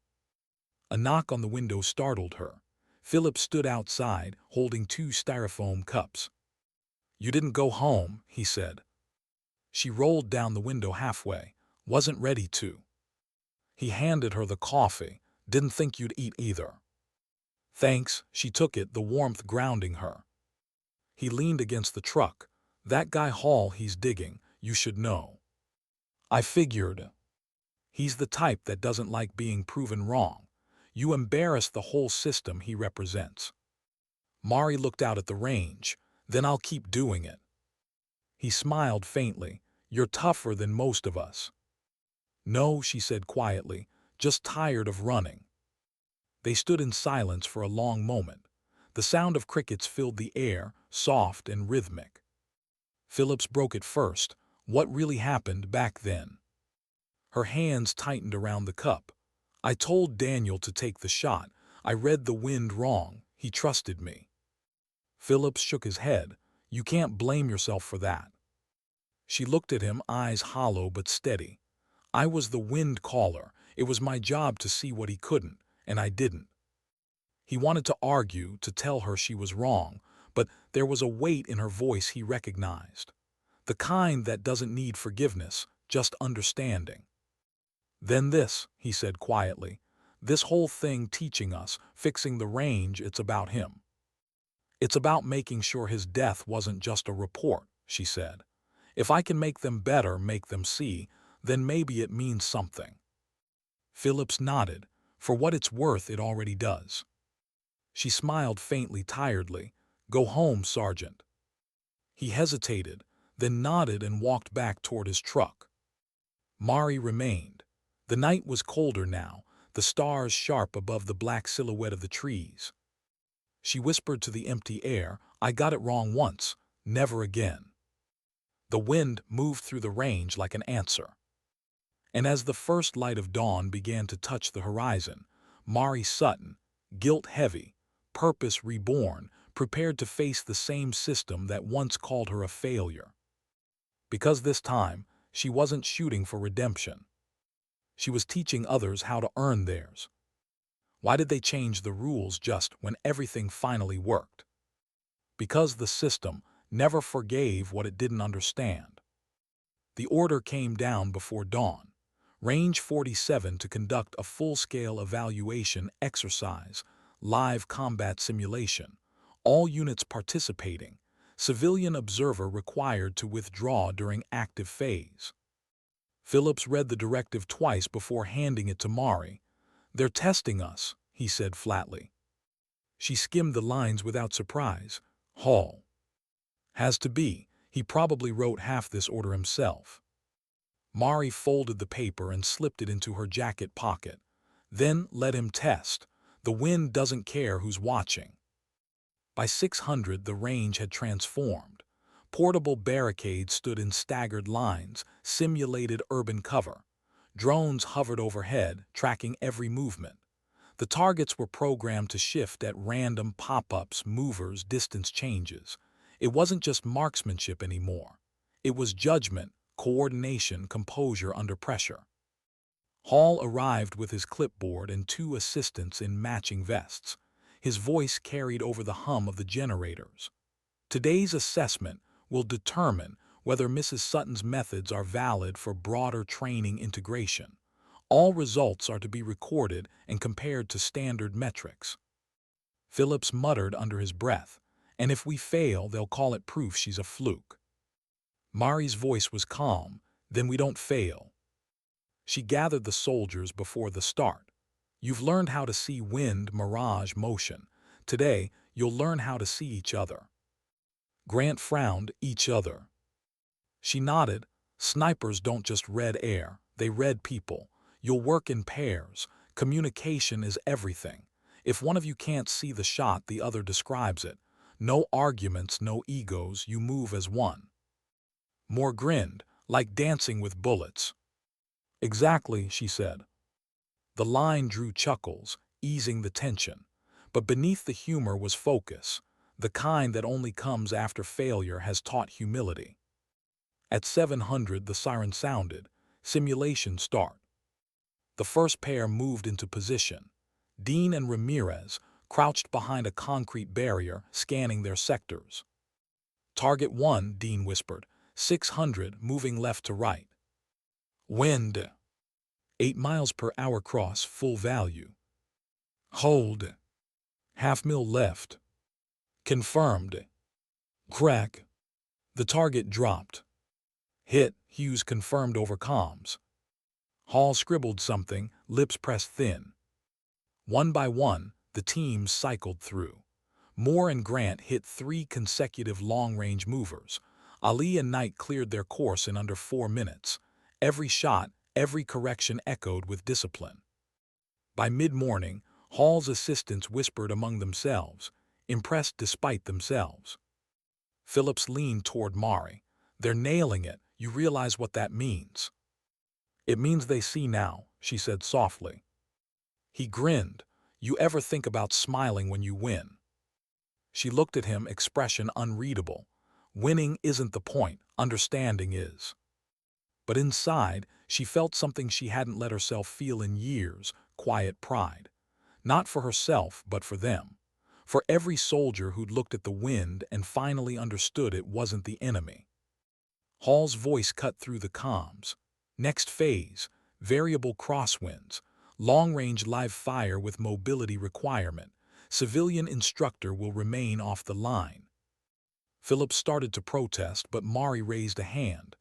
A knock on the window startled her. Philip stood outside, holding 2 styrofoam cups. "You didn't go home," he said. She rolled down the window halfway, wasn't ready to. He handed her the coffee, "Didn't think you'd eat either." "Thanks," she took it, the warmth grounding her. He leaned against the truck. "That guy Hall, he's digging, you should know." "I figured. He's the type that doesn't like being proven wrong. You embarrass the whole system he represents." Mari looked out at the range. "Then I'll keep doing it." He smiled faintly. "You're tougher than most of us." "No," she said quietly, "just tired of running." They stood in silence for a long moment. The sound of crickets filled the air, soft and rhythmic. Phillips broke it first. "What really happened back then?" Her hands tightened around the cup. "I told Daniel to take the shot. I read the wind wrong. He trusted me." Phillips shook his head. "You can't blame yourself for that." She looked at him, eyes hollow but steady. "I was the wind caller. It was my job to see what he couldn't, and I didn't." He wanted to argue, to tell her she was wrong, but there was a weight in her voice he recognized. The kind that doesn't need forgiveness, just understanding. "Then this," he said quietly. "This whole thing teaching us, fixing the range, it's about him. It's about making sure his death wasn't just a report," she said. "If I can make them better, make them see, then maybe it means something." Phillips nodded. "For what it's worth, it already does." She smiled faintly, tiredly. "Go home, Sergeant." He hesitated, then nodded and walked back toward his truck. Mari remained. The night was colder now, the stars sharp above the black silhouette of the trees. She whispered to the empty air, "I got it wrong once, never again." The wind moved through the range like an answer. And as the first light of dawn began to touch the horizon, Mari Sutton, guilt-heavy, purpose reborn, prepared to face the same system that once called her a failure. Because this time, she wasn't shooting for redemption. She was teaching others how to earn theirs. Why did they change the rules just when everything finally worked? Because the system never forgave what it didn't understand. The order came down before dawn. Range 47 to conduct a full-scale evaluation exercise, live combat simulation. All units participating. Civilian observer required to withdraw during active phase. Phillips read the directive twice before handing it to Mari. "They're testing us," he said flatly. She skimmed the lines without surprise. "Hall. Has to be. He probably wrote half this order himself." Mari folded the paper and slipped it into her jacket pocket. "Then let him test. The wind doesn't care who's watching." By 600, the range had transformed. Portable barricades stood in staggered lines, simulated urban cover. Drones hovered overhead, tracking every movement. The targets were programmed to shift at random pop-ups, movers, distance changes. It wasn't just marksmanship anymore. It was judgment, coordination, composure under pressure. Hall arrived with his clipboard and two assistants in matching vests. His voice carried over the hum of the generators. Today's assessment will determine whether Mrs. Sutton's methods are valid for broader training integration. All results are to be recorded and compared to standard metrics. Phillips muttered under his breath, and if we fail, they'll call it proof she's a fluke. Mari's voice was calm. Then we don't fail. She gathered the soldiers before the start. You've learned how to see wind, mirage, motion. Today, you'll learn how to see each other. Grant frowned. Each other. She nodded. Snipers don't just read air, they read people. You'll work in pairs. Communication is everything. If one of you can't see the shot, the other describes it. No arguments, no egos, you move as one. Moore grinned, like dancing with bullets. Exactly, she said. The line drew chuckles, easing the tension. But beneath the humor was focus, the kind that only comes after failure has taught humility. At 700, the siren sounded. Simulation start. The first pair moved into position. Dean and Ramirez crouched behind a concrete barrier, scanning their sectors. Target 1, Dean whispered. 600, moving left to right. Wind. 8 miles per hour cross, full value. Hold. Half mil left. Confirmed. Crack. The target dropped. Hit, Hughes confirmed over comms. Hall scribbled something, lips pressed thin. One by one, the teams cycled through. Moore and Grant hit 3 consecutive long-range movers. Ali and Knight cleared their course in under 4 minutes. Every shot, every correction echoed with discipline. By mid-morning, Hall's assistants whispered among themselves, impressed despite themselves. Phillips leaned toward Mari. They're nailing it. You realize what that means? It means they see now, she said softly. He grinned. You ever think about smiling when you win? She looked at him, expression unreadable. Winning isn't the point, understanding is. But inside, she felt something she hadn't let herself feel in years, quiet pride. Not for herself, but for them. For every soldier who'd looked at the wind and finally understood it wasn't the enemy. Hall's voice cut through the comms. Next phase, variable crosswinds, long-range live fire with mobility requirement. Civilian instructor will remain off the line. Phillips started to protest, but Mari raised a hand.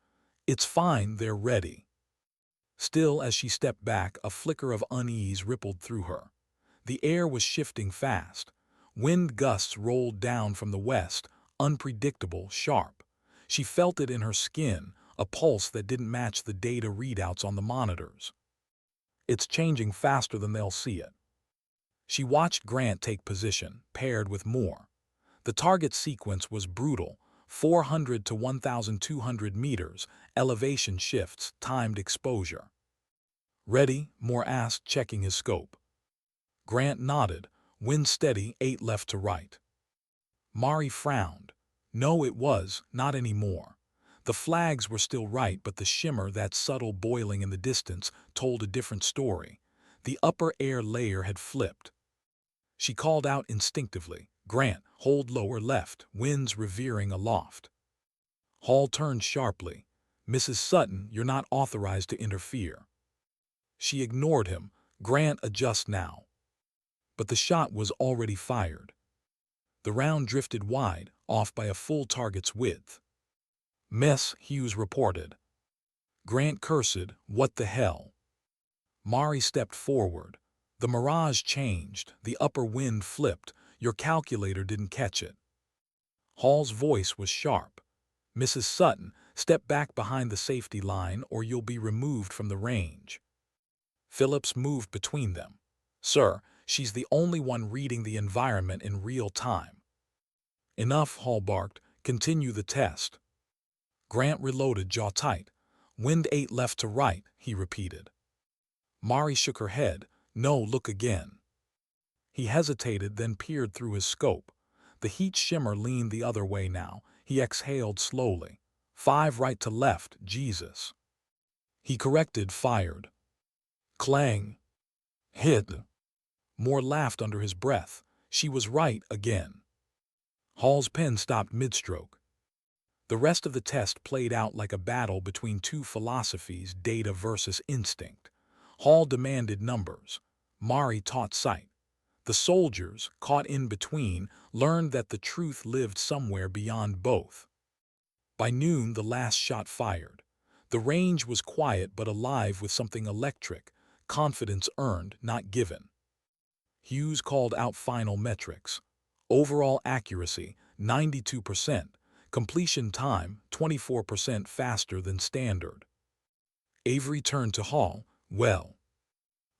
It's fine, they're ready. Still, as she stepped back, a flicker of unease rippled through her. The air was shifting fast. Wind gusts rolled down from the west, unpredictable, sharp. She felt it in her skin, a pulse that didn't match the data readouts on the monitors. It's changing faster than they'll see it. She watched Grant take position, paired with Moore. The target sequence was brutal, 400 to 1,200 meters, elevation shifts, timed exposure. Ready? Moore asked, checking his scope. Grant nodded. Wind steady, 8 left to right. Mari frowned. No, it was, not anymore. The flags were still right, but the shimmer, that subtle boiling in the distance, told a different story. The upper air layer had flipped. She called out instinctively, Grant, hold lower left, winds revering aloft. Hall turned sharply. Mrs. Sutton, you're not authorized to interfere. She ignored him. Grant, adjust now. But the shot was already fired. The round drifted wide, off by a full target's width. Miss, Hughes reported. Grant cursed, what the hell? Mari stepped forward. The mirage changed, the upper wind flipped, your calculator didn't catch it. Hall's voice was sharp. Mrs. Sutton, step back behind the safety line or you'll be removed from the range. Phillips moved between them. Sir, she's the only one reading the environment in real time. Enough, Hall barked. Continue the test. Grant reloaded, jaw tight. Wind 8 left to right, he repeated. Mari shook her head. No, look again. He hesitated, then peered through his scope. The heat shimmer leaned the other way now. He exhaled slowly. 5 right to left, Jesus. He corrected, fired. Clang. Hit. Moore laughed under his breath. She was right again. Hall's pen stopped mid-stroke. The rest of the test played out like a battle between two philosophies, data versus instinct. Hall demanded numbers. Mari taught sight. The soldiers, caught in between, learned that the truth lived somewhere beyond both. By noon, the last shot fired. The range was quiet but alive with something electric, confidence earned, not given. Hughes called out final metrics. Overall accuracy, 92%. Completion time, 24% faster than standard. Avery turned to Hall. Well.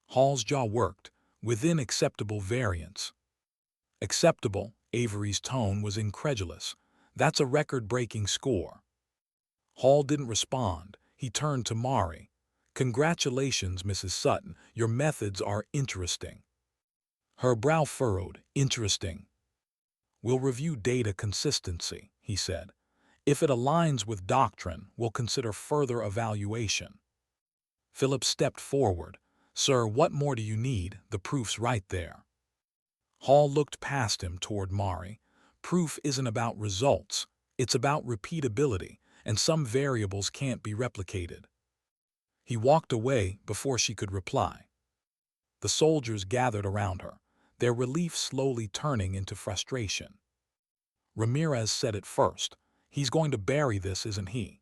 Hall's jaw worked, within acceptable variance. Acceptable, Avery's tone was incredulous. That's a record-breaking score. Hall didn't respond. He turned to Mari. Congratulations, Mrs. Sutton. Your methods are interesting. Her brow furrowed. Interesting. We'll review data consistency, he said. If it aligns with doctrine, we'll consider further evaluation. Phillips stepped forward. Sir, what more do you need? The proof's right there. Hall looked past him toward Mari. Proof isn't about results. It's about repeatability, and some variables can't be replicated. He walked away before she could reply. The soldiers gathered around her, their relief slowly turning into frustration. Ramirez said it first. He's going to bury this, isn't he?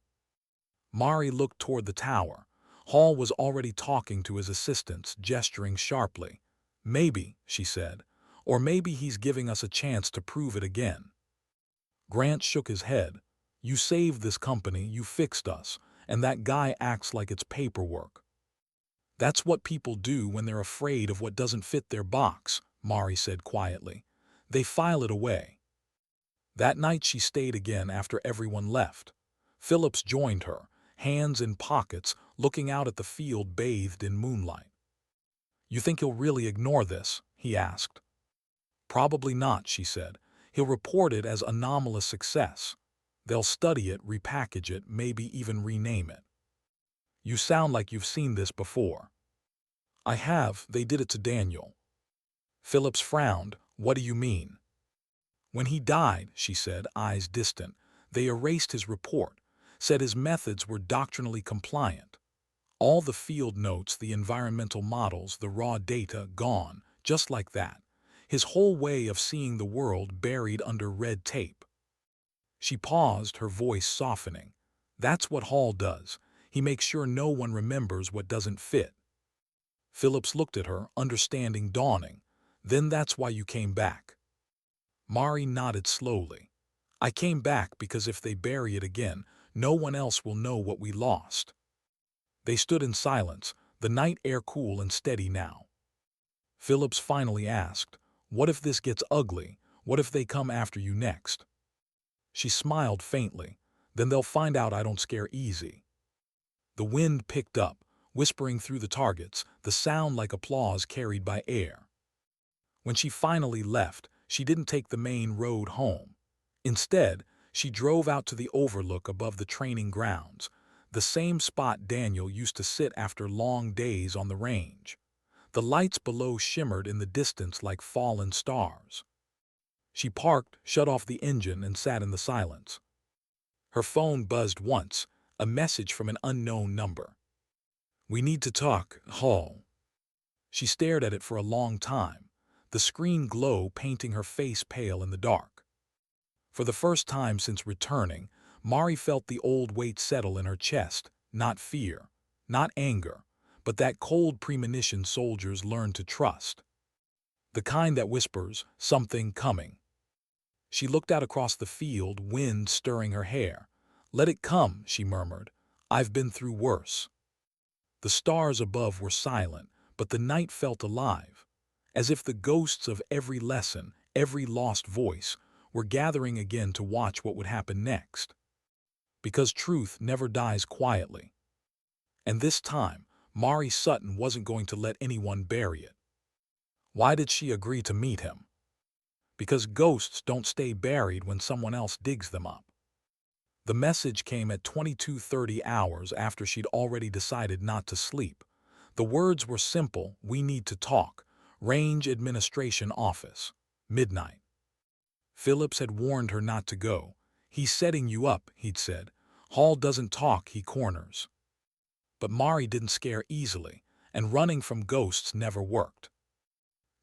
Mari looked toward the tower. Hall was already talking to his assistants, gesturing sharply. Maybe, she said, or maybe he's giving us a chance to prove it again. Grant shook his head. You saved this company, you fixed us, and that guy acts like it's paperwork. That's what people do when they're afraid of what doesn't fit their box, Mari said quietly. They file it away. That night she stayed again after everyone left. Phillips joined her, hands in pockets, looking out at the field bathed in moonlight. You think he'll really ignore this? He asked. Probably not, she said. He'll report it as anomalous success. They'll study it, repackage it, maybe even rename it. You sound like you've seen this before. I have. They did it to Daniel. Phillips frowned. What do you mean? When he died, she said, eyes distant, they erased his report, said his methods were doctrinally compliant. All the field notes, the environmental models, the raw data, gone, just like that. His whole way of seeing the world buried under red tape. She paused, her voice softening. That's what Hall does. He makes sure no one remembers what doesn't fit. Phillips looked at her, understanding dawning. Then that's why you came back. Mari nodded slowly. I came back because if they bury it again, no one else will know what we lost. They stood in silence, the night air cool and steady now. Phillips finally asked, what if this gets ugly? What if they come after you next? She smiled faintly. Then they'll find out I don't scare easy. The wind picked up, whispering through the targets, the sound like applause carried by air. When she finally left, she didn't take the main road home. Instead, she drove out to the overlook above the training grounds, the same spot Daniel used to sit after long days on the range. The lights below shimmered in the distance like fallen stars. She parked, shut off the engine, and sat in the silence. Her phone buzzed once, a message from an unknown number. We need to talk, Hall. She stared at it for a long time, the screen glow painting her face pale in the dark. For the first time since returning, Mari felt the old weight settle in her chest, not fear, not anger, but that cold premonition soldiers learn to trust. The kind that whispers, something coming. She looked out across the field, wind stirring her hair. Let it come, she murmured. I've been through worse. The stars above were silent, but the night felt alive, as if the ghosts of every lesson, every lost voice, were gathering again to watch what would happen next. Because truth never dies quietly. And this time, Mari Sutton wasn't going to let anyone bury it. Why did she agree to meet him? Because ghosts don't stay buried when someone else digs them up. The message came at 22:30 hours after she'd already decided not to sleep. The words were simple: "We need to talk. Range Administration Office. Midnight." Phillips had warned her not to go. "He's setting you up," he'd said. "Hall doesn't talk, he corners." But Mari didn't scare easily, and running from ghosts never worked.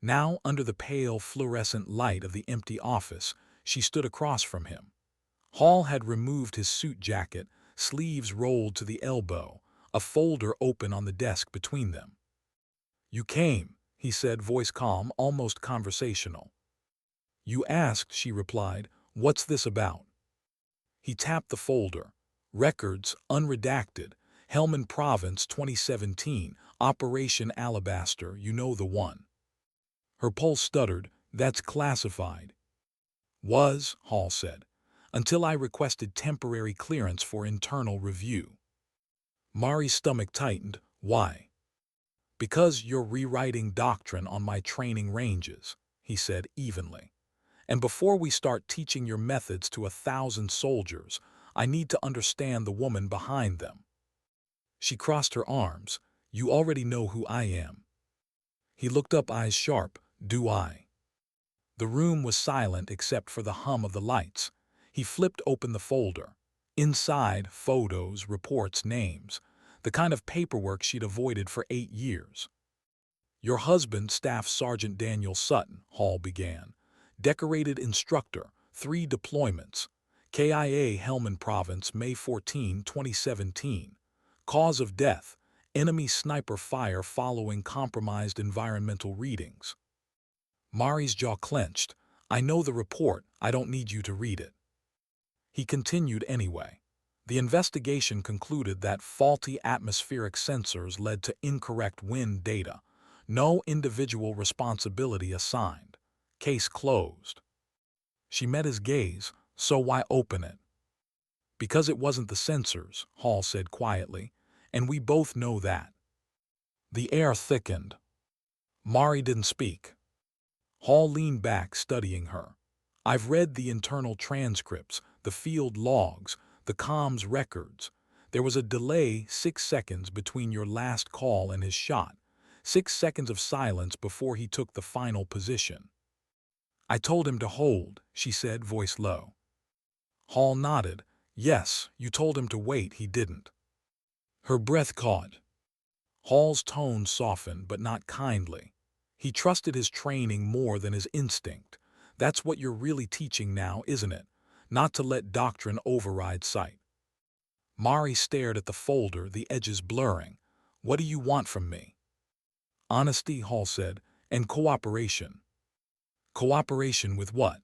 Now, under the pale fluorescent light of the empty office, she stood across from him. Hall had removed his suit jacket, sleeves rolled to the elbow, a folder open on the desk between them. "You came," he said, voice calm, almost conversational. "You asked," she replied. "What's this about?" He tapped the folder. "Records, unredacted. Helmand Province, 2017. Operation Alabaster, you know the one." Her pulse stuttered. "That's classified." "Was," Hall said, "until I requested temporary clearance for internal review." Mari's stomach tightened. "Why?" "Because you're rewriting doctrine on my training ranges," he said evenly. "And before we start teaching your methods to 1,000 soldiers, I need to understand the woman behind them." She crossed her arms. "You already know who I am." He looked up, eyes sharp. "Do I?" The room was silent except for the hum of the lights. He flipped open the folder. Inside, photos, reports, names. The kind of paperwork she'd avoided for 8 years. "Your husband, Staff Sergeant Daniel Sutton," Hall began. "Decorated instructor, 3 deployments. KIA Helmand Province, May 14, 2017. Cause of death, enemy sniper fire following compromised environmental readings." Mari's jaw clenched. "I know the report. I don't need you to read it." He continued anyway. The investigation concluded that faulty atmospheric sensors led to incorrect wind data. No individual responsibility assigned. Case closed. She met his gaze. "So why open it?" "Because it wasn't the sensors," Hall said quietly, "and we both know that." The air thickened. Mari didn't speak. Hall leaned back, studying her. "I've read the internal transcripts, the field logs, the comms records. There was a delay, 6 seconds between your last call and his shot. 6 seconds of silence before he took the final position." "I told him to hold," she said, voice low. Hall nodded. "Yes, you told him to wait, he didn't." Her breath caught. Hall's tone softened, but not kindly. He trusted his training more than his instinct. "That's what you're really teaching now, isn't it? Not to let doctrine override sight." Mari stared at the folder, the edges blurring. "What do you want from me?" "Honesty," Hall said, "and cooperation." "Cooperation with what?"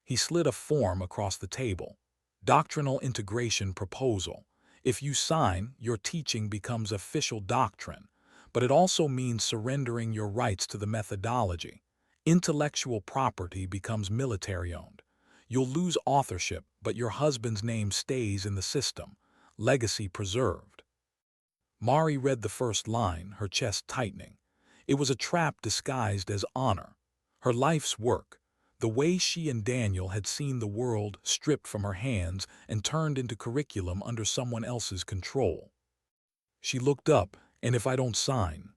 He slid a form across the table. "Doctrinal integration proposal. If you sign, your teaching becomes official doctrine, but it also means surrendering your rights to the methodology. Intellectual property becomes military-owned. You'll lose authorship, but your husband's name stays in the system. Legacy preserved." Mari read the first line, her chest tightening. It was a trap disguised as honor. Her life's work. The way she and Daniel had seen the world stripped from her hands and turned into curriculum under someone else's control. She looked up. "And if I don't sign?"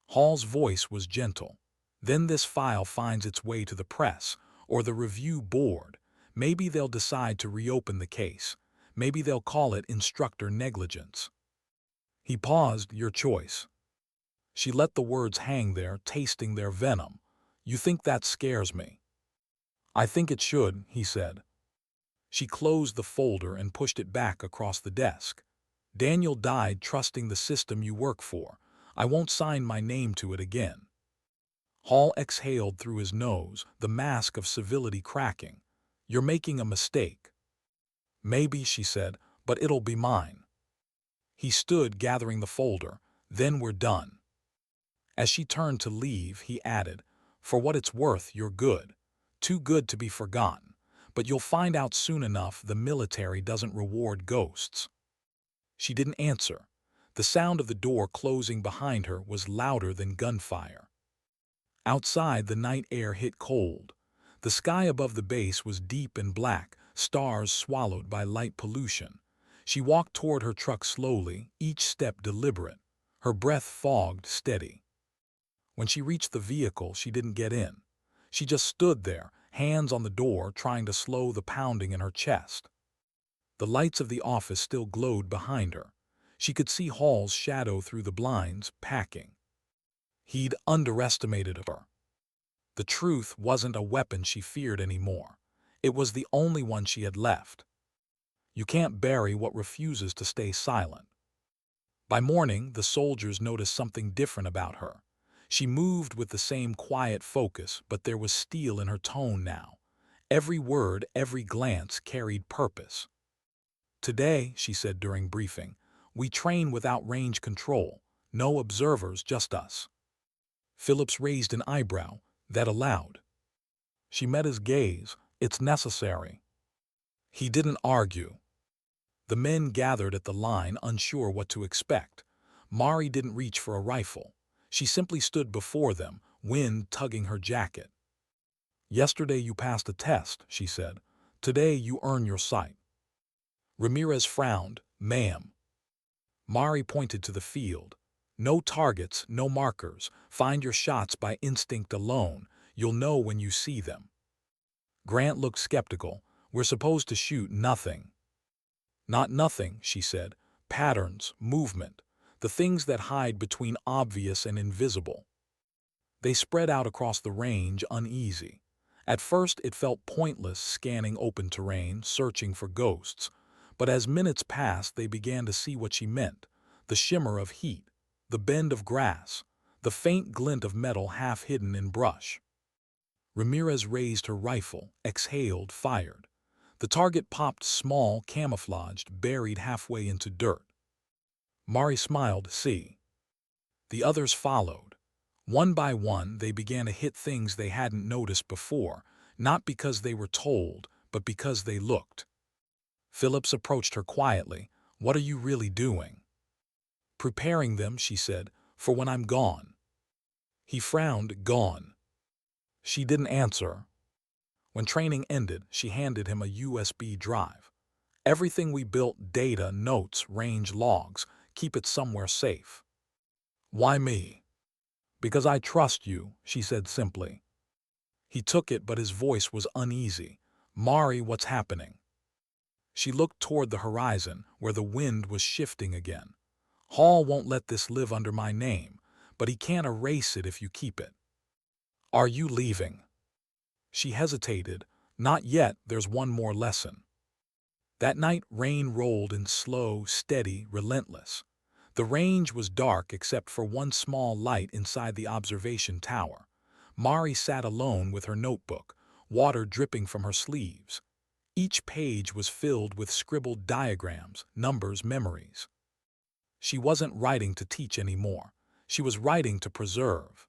Hall's voice was gentle. "Then this file finds its way to the press, or the review board. Maybe they'll decide to reopen the case. Maybe they'll call it instructor negligence." He paused. "Your choice." She let the words hang there, tasting their venom. "You think that scares me?" "I think it should," he said. She closed the folder and pushed it back across the desk. "Daniel died trusting the system you work for. I won't sign my name to it again." Hall exhaled through his nose, the mask of civility cracking. "You're making a mistake." "Maybe," she said, "but it'll be mine." He stood, gathering the folder. "Then we're done." As she turned to leave, he added, "For what it's worth, you're good. Too good to be forgotten. But you'll find out soon enough the military doesn't reward ghosts." She didn't answer. The sound of the door closing behind her was louder than gunfire. Outside, the night air hit cold. The sky above the base was deep and black, stars swallowed by light pollution. She walked toward her truck slowly, each step deliberate, her breath fogged steady. When she reached the vehicle, she didn't get in. She just stood there, hands on the door, trying to slow the pounding in her chest. The lights of the office still glowed behind her. She could see Hall's shadow through the blinds, packing. He'd underestimated her. The truth wasn't a weapon she feared anymore. It was the only one she had left. You can't bury what refuses to stay silent. By morning, the soldiers noticed something different about her. She moved with the same quiet focus, but there was steel in her tone now. Every word, every glance carried purpose. "Today," she said during briefing, "we train without range control. No observers, just us." Phillips raised an eyebrow, that allowed. She met his gaze. "It's necessary." He didn't argue. The men gathered at the line, unsure what to expect. Mari didn't reach for a rifle. She simply stood before them, wind tugging her jacket. "Yesterday you passed a test," she said. "Today you earn your sight." Ramirez frowned. "Ma'am." Mari pointed to the field. "No targets, no markers. Find your shots by instinct alone. You'll know when you see them." Grant looked skeptical. "We're supposed to shoot nothing." "Not nothing," she said. "Patterns, movement, the things that hide between obvious and invisible." They spread out across the range, uneasy. At first it felt pointless scanning open terrain, searching for ghosts. But as minutes passed, they began to see what she meant. The shimmer of heat, the bend of grass, the faint glint of metal half hidden in brush. Ramirez raised her rifle, exhaled, fired. The target popped small, camouflaged, buried halfway into dirt. Mari smiled. "See." The others followed. One by one, they began to hit things they hadn't noticed before, not because they were told, but because they looked. Phillips approached her quietly. "What are you really doing?" "Preparing them," she said, "for when I'm gone." He frowned. "Gone?" She didn't answer. When training ended, she handed him a USB drive. "Everything we built, data, notes, range logs, keep it somewhere safe." "Why me?" "Because I trust you," she said simply. He took it, but his voice was uneasy. "Mari, what's happening?" She looked toward the horizon, where the wind was shifting again. "Hall won't let this live under my name, but he can't erase it if you keep it." "Are you leaving?" She hesitated. "Not yet, there's one more lesson." That night rain rolled in slow, steady, relentless. The range was dark except for one small light inside the observation tower. Mari sat alone with her notebook, water dripping from her sleeves. Each page was filled with scribbled diagrams, numbers, memories. She wasn't writing to teach anymore. She was writing to preserve.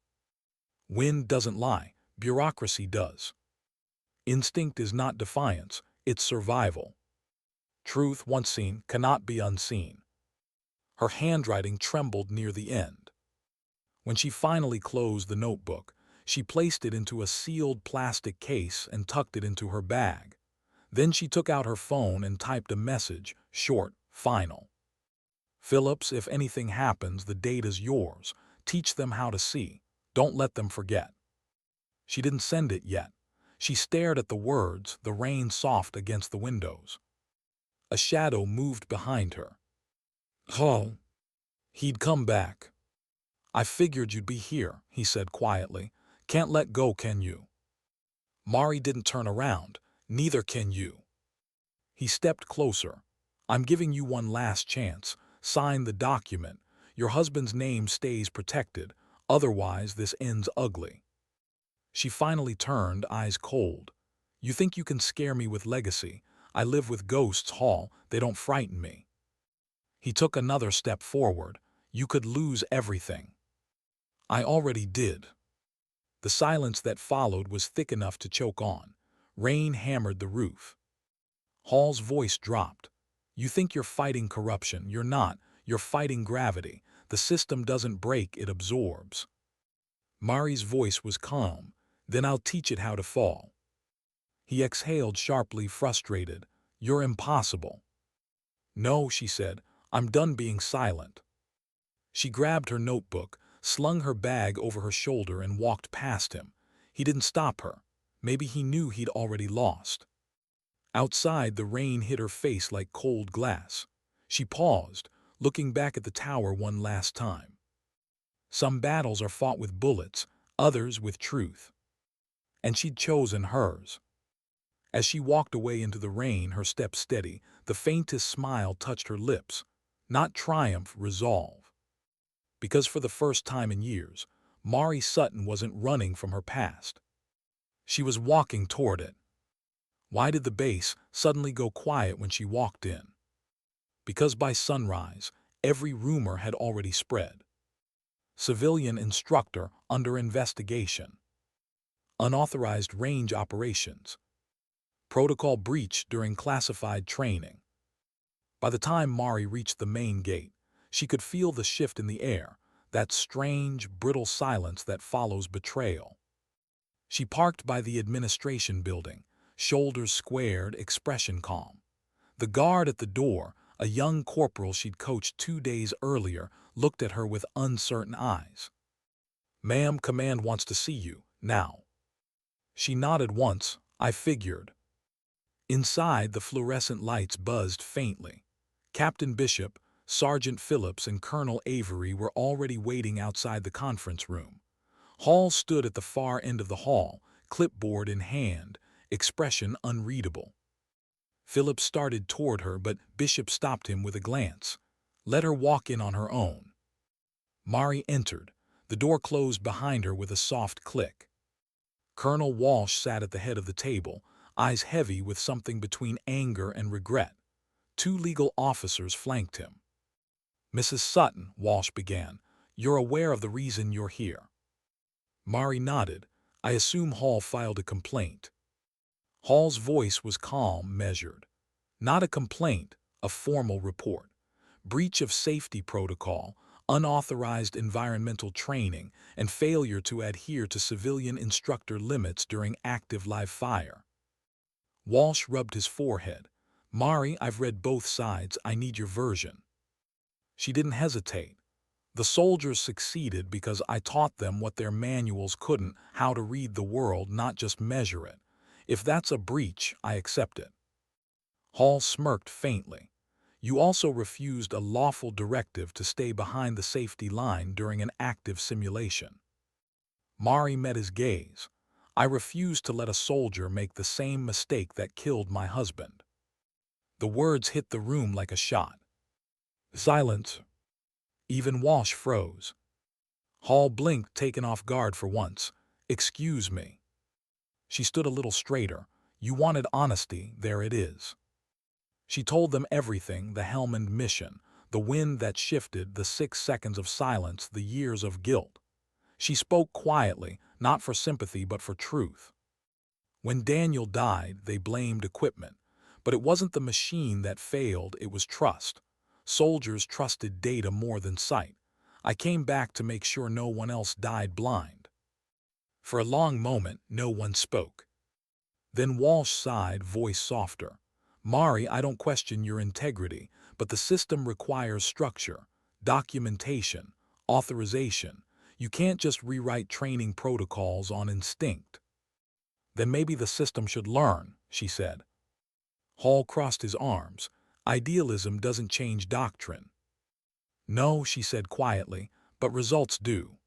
Wind doesn't lie, bureaucracy does. Instinct is not defiance, it's survival. Truth, once seen, cannot be unseen. Her handwriting trembled near the end. When she finally closed the notebook, she placed it into a sealed plastic case and tucked it into her bag. Then she took out her phone and typed a message, short, final. "Phillips, if anything happens, the data's yours. Teach them how to see. Don't let them forget." She didn't send it yet. She stared at the words, the rain soft against the windows. A shadow moved behind her. "Hall." He'd come back. "I figured you'd be here," he said quietly. "Can't let go, can you?" Mari didn't turn around. "Neither can you." He stepped closer. "I'm giving you one last chance. Sign the document. Your husband's name stays protected. Otherwise, this ends ugly." She finally turned, eyes cold. "You think you can scare me with legacy? I live with ghosts, Hall. They don't frighten me." He took another step forward. "You could lose everything." "I already did." The silence that followed was thick enough to choke on. Rain hammered the roof. Hall's voice dropped. "You think you're fighting corruption. You're not. You're fighting gravity. The system doesn't break, it absorbs." Mari's voice was calm. "Then I'll teach it how to fall." He exhaled sharply, frustrated. "You're impossible." "No," she said, "I'm done being silent." She grabbed her notebook, slung her bag over her shoulder and walked past him. He didn't stop her. Maybe he knew he'd already lost. Outside, the rain hit her face like cold glass. She paused, looking back at the tower one last time. Some battles are fought with bullets, others with truth. And she'd chosen hers. As she walked away into the rain, her step steady, the faintest smile touched her lips. Not triumph, resolve. Because for the first time in years, Mari Sutton wasn't running from her past. She was walking toward it. Why did the base suddenly go quiet when she walked in? Because by sunrise, every rumor had already spread. Civilian instructor under investigation. Unauthorized range operations. Protocol breach during classified training. By the time Mari reached the main gate, she could feel the shift in the air, that strange, brittle silence that follows betrayal. She parked by the administration building, shoulders squared, expression calm. The guard at the door, a young corporal she'd coached 2 days earlier, looked at her with uncertain eyes. "Ma'am, command wants to see you, now." She nodded once. "I figured." Inside, the fluorescent lights buzzed faintly. Captain Bishop, Sergeant Phillips, and Colonel Avery were already waiting outside the conference room. Hall stood at the far end of the hall, clipboard in hand, expression unreadable. Phillips started toward her, but Bishop stopped him with a glance. "Let her walk in on her own." Mari entered. The door closed behind her with a soft click. Colonel Walsh sat at the head of the table, eyes heavy with something between anger and regret. 2 legal officers flanked him. "Mrs. Sutton," Walsh began, "you're aware of the reason you're here." Mari nodded. "I assume Hall filed a complaint." Hall's voice was calm, measured. "Not a complaint, a formal report. Breach of safety protocol, unauthorized environmental training, and failure to adhere to civilian instructor limits during active live fire." Walsh rubbed his forehead. "Mari, I've read both sides. I need your version." She didn't hesitate. "The soldiers succeeded because I taught them what their manuals couldn't, how to read the world, not just measure it. If that's a breach, I accept it." Hall smirked faintly. "You also refused a lawful directive to stay behind the safety line during an active simulation." Mari met his gaze. "I refused to let a soldier make the same mistake that killed my husband." The words hit the room like a shot. Silence. Even Walsh froze. Hall blinked, taken off guard for once. "Excuse me." She stood a little straighter. "You wanted honesty, there it is." She told them everything, the Helmand mission, the wind that shifted, the 6 seconds of silence, the years of guilt. She spoke quietly, not for sympathy but for truth. When Daniel died, they blamed equipment. But it wasn't the machine that failed, it was trust. Soldiers trusted data more than sight. I came back to make sure no one else died blind. For a long moment, no one spoke. Then Walsh sighed, voice softer. "Mari, I don't question your integrity, but the system requires structure, documentation, authorization. You can't just rewrite training protocols on instinct." "Then maybe the system should learn," she said. Hall crossed his arms. "Idealism doesn't change doctrine." "No," she said quietly, "but results do."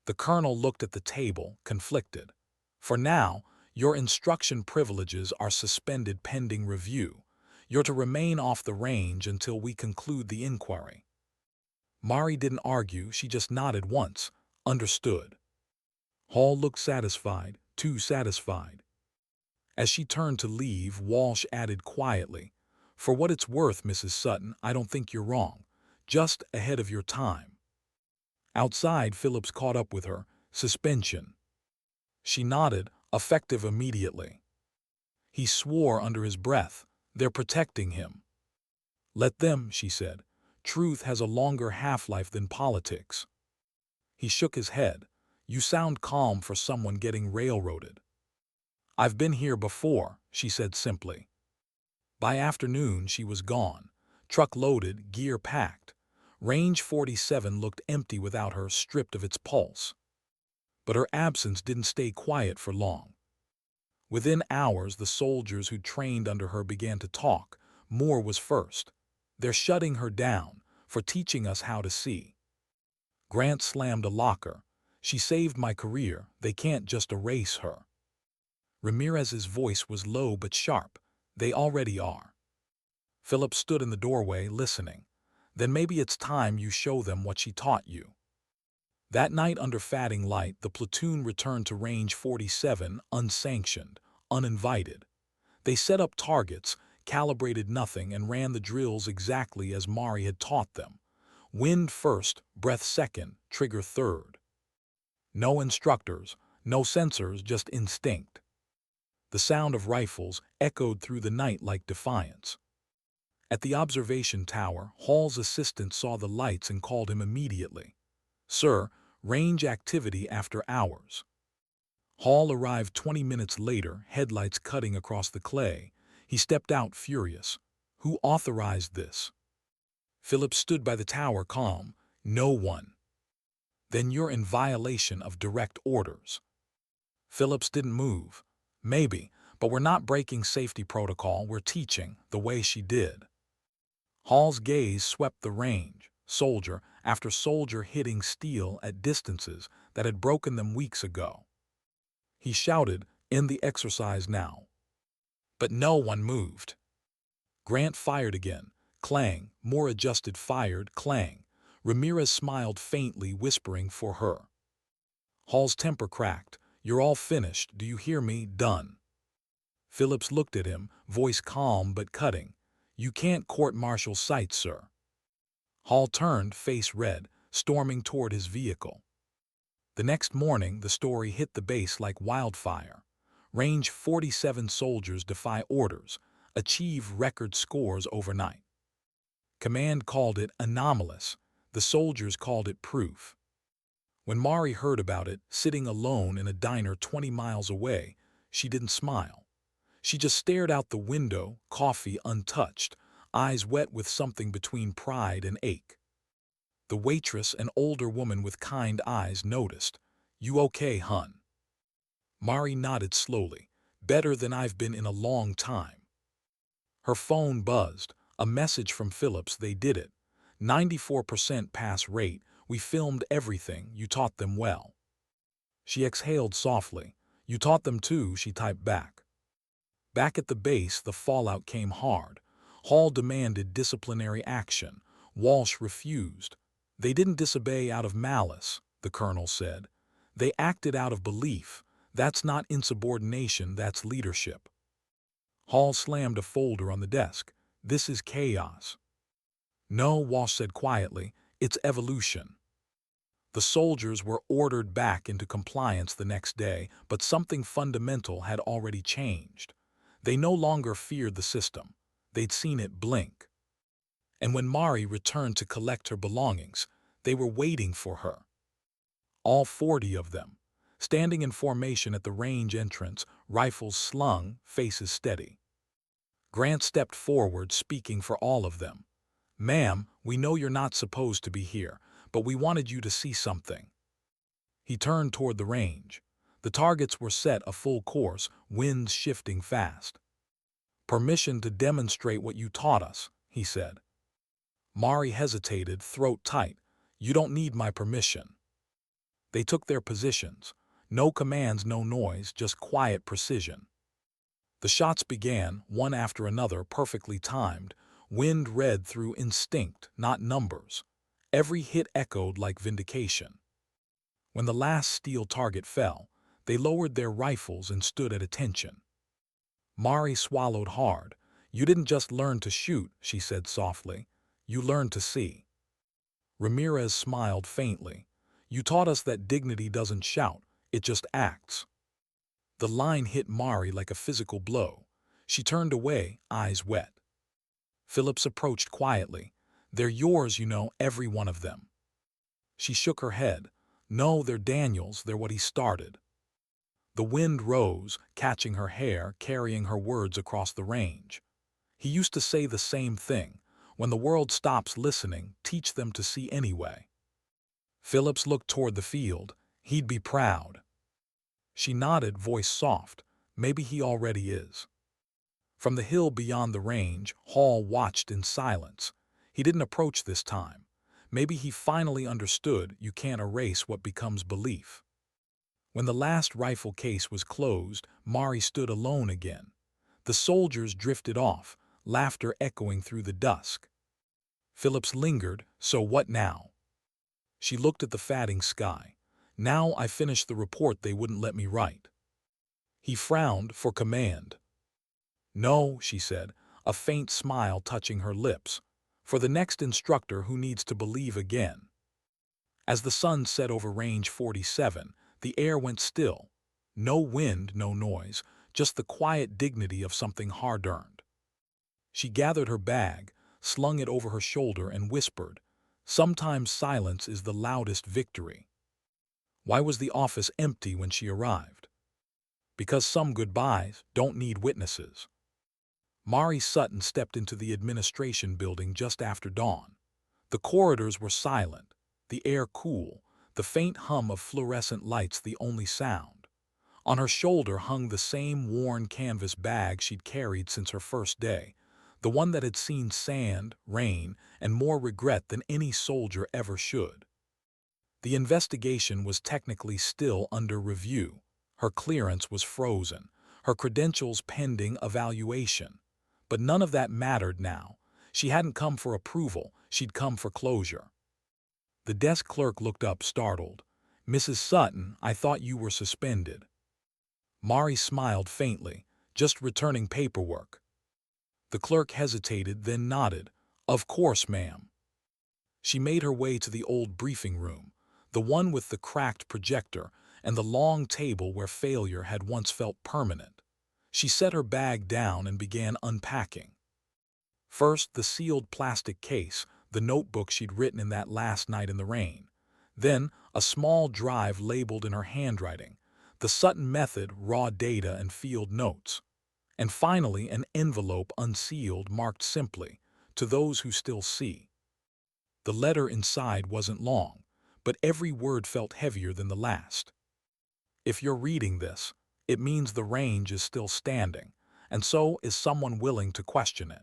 The colonel looked at the table, conflicted. "For now, your instruction privileges are suspended pending review. You're to remain off the range until we conclude the inquiry." Mari didn't argue, she just nodded once. "Understood." Hall looked satisfied, too satisfied. As she turned to leave, Walsh added quietly, "For what it's worth, Mrs. Sutton, I don't think you're wrong. Just ahead of your time." Outside, Phillips caught up with her. "Suspension." She nodded, "Effective immediately." He swore under his breath. "They're protecting him." "Let them," she said. "Truth has a longer half-life than politics." He shook his head. "You sound calm for someone getting railroaded." "I've been here before," she said simply. By afternoon, she was gone. Truck loaded, gear packed. Range 47 looked empty without her, stripped of its pulse. But her absence didn't stay quiet for long. Within hours, the soldiers who trained under her began to talk. More was first. "They're shutting her down for teaching us how to see." Grant slammed a locker. "She saved my career. They can't just erase her." Ramirez's voice was low but sharp. "They already are." Phillips stood in the doorway, listening. "Then maybe it's time you show them what she taught you." That night under fading light, the platoon returned to Range 47, unsanctioned, uninvited. They set up targets, calibrated nothing, and ran the drills exactly as Mari had taught them. Wind first, breath second, trigger third. No instructors, no sensors, just instinct. The sound of rifles echoed through the night like defiance. At the observation tower, Hall's assistant saw the lights and called him immediately. "Sir, range activity after hours." Hall arrived 20 minutes later, headlights cutting across the clay. He stepped out furious. "Who authorized this?" Phillips stood by the tower, calm. "No one." "Then you're in violation of direct orders." Phillips didn't move. "Maybe, but we're not breaking safety protocol, we're teaching, the way she did." Hall's gaze swept the range, soldier after soldier hitting steel at distances that had broken them weeks ago. He shouted, "End the exercise now." But no one moved. Grant fired again. Clang, more adjusted, fired, clang. Ramirez smiled faintly, whispering for her. Hall's temper cracked. "You're all finished, do you hear me? Done." Phillips looked at him, voice calm but cutting. "You can't court-martial Sight, sir." Hall turned, face red, storming toward his vehicle. The next morning, the story hit the base like wildfire. Range 47 soldiers defy orders, achieve record scores overnight. Command called it anomalous. The soldiers called it proof. When Mari heard about it, sitting alone in a diner 20 miles away, she didn't smile. She just stared out the window, coffee untouched, eyes wet with something between pride and ache. The waitress, an older woman with kind eyes, noticed. "You okay, hun?" Mari nodded slowly. "Better than I've been in a long time." Her phone buzzed. A message from Phillips. "They did it. 94% pass rate. We filmed everything. You taught them well." She exhaled softly. "You taught them too," she typed back. Back at the base, the fallout came hard. Hall demanded disciplinary action. Walsh refused. "They didn't disobey out of malice," the colonel said. "They acted out of belief. That's not insubordination, that's leadership." Hall slammed a folder on the desk. "This is chaos." "No," Walsh said quietly, "it's evolution." The soldiers were ordered back into compliance the next day, but something fundamental had already changed. They no longer feared the system. They'd seen it blink. And when Mari returned to collect her belongings, they were waiting for her. All 40 of them, standing in formation at the range entrance, rifles slung, faces steady. Grant stepped forward, speaking for all of them. "Ma'am, we know you're not supposed to be here, but we wanted you to see something." He turned toward the range. The targets were set a full course, winds shifting fast. "Permission to demonstrate what you taught us," he said. Mari hesitated, throat tight. "You don't need my permission." They took their positions. No commands, no noise, just quiet precision. The shots began, one after another, perfectly timed. Wind read through instinct, not numbers. Every hit echoed like vindication. When the last steel target fell, they lowered their rifles and stood at attention. Mari swallowed hard. "You didn't just learn to shoot," she said softly. "You learned to see." Ramirez smiled faintly. "You taught us that dignity doesn't shout, it just acts." The line hit Mari like a physical blow. She turned away, eyes wet. Phillips approached quietly. "They're yours, you know, every one of them." She shook her head. "No, they're Daniel's, they're what he started." The wind rose, catching her hair, carrying her words across the range. He used to say the same thing. When the world stops listening, teach them to see anyway. Phillips looked toward the field. He'd be proud. She nodded, voice soft. Maybe he already is. From the hill beyond the range, Hall watched in silence. He didn't approach this time. Maybe he finally understood you can't erase what becomes belief. When the last rifle case was closed, Mari stood alone again. The soldiers drifted off, laughter echoing through the dusk. Phillips lingered. So what now? She looked at the fading sky. Now I finished the report they wouldn't let me write. He frowned for command. No, she said, a faint smile touching her lips. For the next instructor who needs to believe again. As the sun set over range 47, the air went still. No wind, no noise, just the quiet dignity of something hard-earned. She gathered her bag, slung it over her shoulder, and whispered, "Sometimes silence is the loudest victory." Why was the office empty when she arrived? Because some goodbyes don't need witnesses. Mari Sutton stepped into the administration building just after dawn. The corridors were silent, the air cool, the faint hum of fluorescent lights the only sound. On her shoulder hung the same worn canvas bag she'd carried since her first day, the one that had seen sand, rain, and more regret than any soldier ever should. The investigation was technically still under review. Her clearance was frozen, her credentials pending evaluation. But none of that mattered now. She hadn't come for approval, she'd come for closure. The desk clerk looked up, startled. "Mrs. Sutton, I thought you were suspended." Mari smiled faintly, "Just returning paperwork." The clerk hesitated, then nodded. "Of course, ma'am." She made her way to the old briefing room, the one with the cracked projector and the long table where failure had once felt permanent. She set her bag down and began unpacking. First, the sealed plastic case, the notebook she'd written in that last night in the rain. Then, a small drive labeled in her handwriting, the Sutton method, raw data, and field notes. And finally, an envelope unsealed marked simply, "To those who still see." The letter inside wasn't long, but every word felt heavier than the last. If you're reading this, it means the range is still standing, and so is someone willing to question it.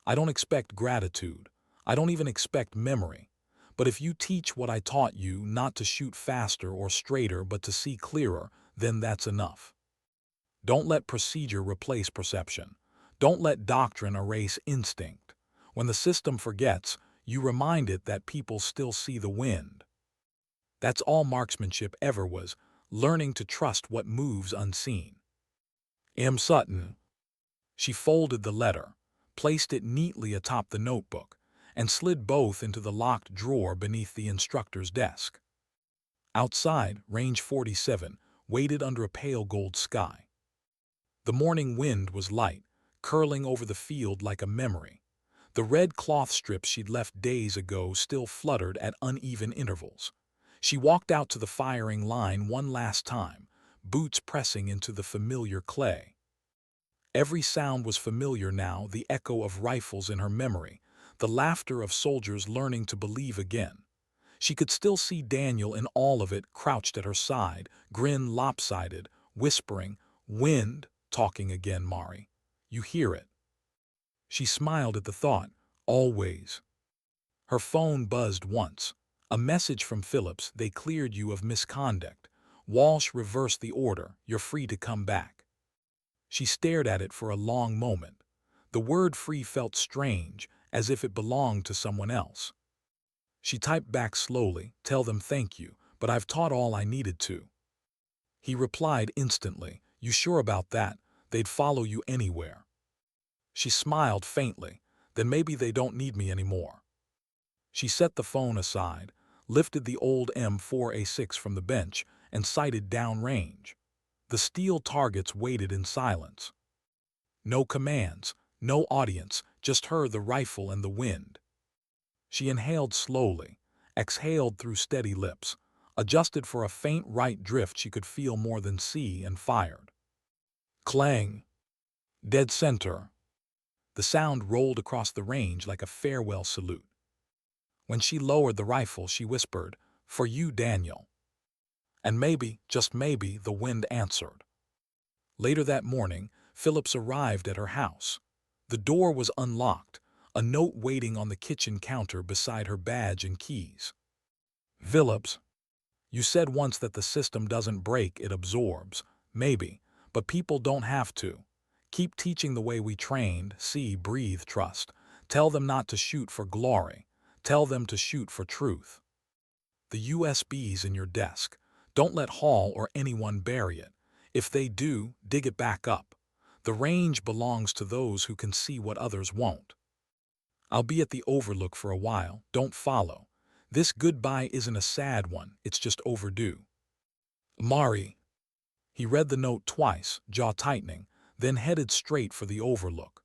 I don't expect gratitude. I don't even expect memory. But if you teach what I taught you, not to shoot faster or straighter but to see clearer, then that's enough. Don't let procedure replace perception. Don't let doctrine erase instinct. When the system forgets, you remind it that people still see the wind. That's all marksmanship ever was, learning to trust what moves unseen. M. Sutton. She folded the letter, placed it neatly atop the notebook, and slid both into the locked drawer beneath the instructor's desk. Outside, range 47 waited under a pale gold sky. The morning wind was light, curling over the field like a memory. The red cloth strips she'd left days ago still fluttered at uneven intervals. She walked out to the firing line one last time, boots pressing into the familiar clay. Every sound was familiar now, the echo of rifles in her memory, the laughter of soldiers learning to believe again. She could still see Daniel in all of it, crouched at her side, grin lopsided, whispering, "Wind, talking again, Mari. You hear it." She smiled at the thought, always. Her phone buzzed once. A message from Phillips: "They cleared you of misconduct. Walsh reversed the order. You're free to come back." She stared at it for a long moment. The word free felt strange, as if it belonged to someone else. She typed back slowly, "Tell them thank you, but I've taught all I needed to." He replied instantly, "You sure about that? They'd follow you anywhere." She smiled faintly, "Then maybe they don't need me anymore." She set the phone aside, lifted the old M4A6 from the bench, and sighted downrange. The steel targets waited in silence. No commands, no audience, just her, the rifle, and the wind. She inhaled slowly, exhaled through steady lips. adjusted for a faint right drift she could feel more than see, and fired. Clang! Dead center. The sound rolled across the range like a farewell salute. When she lowered the rifle, she whispered, "For you, Daniel." And maybe, just maybe, the wind answered. Later that morning, Phillips arrived at her house. The door was unlocked, a note waiting on the kitchen counter beside her badge and keys. "Phillips, you said once that the system doesn't break, it absorbs. Maybe, but people don't have to. Keep teaching the way we trained, see, breathe, trust. Tell them not to shoot for glory. Tell them to shoot for truth. The USB's in your desk. Don't let Hall or anyone bury it. If they do, dig it back up. The range belongs to those who can see what others won't. I'll be at the Overlook for a while. Don't follow. This goodbye isn't a sad one, it's just overdue. Mari." He read the note twice, jaw tightening, then headed straight for the Overlook.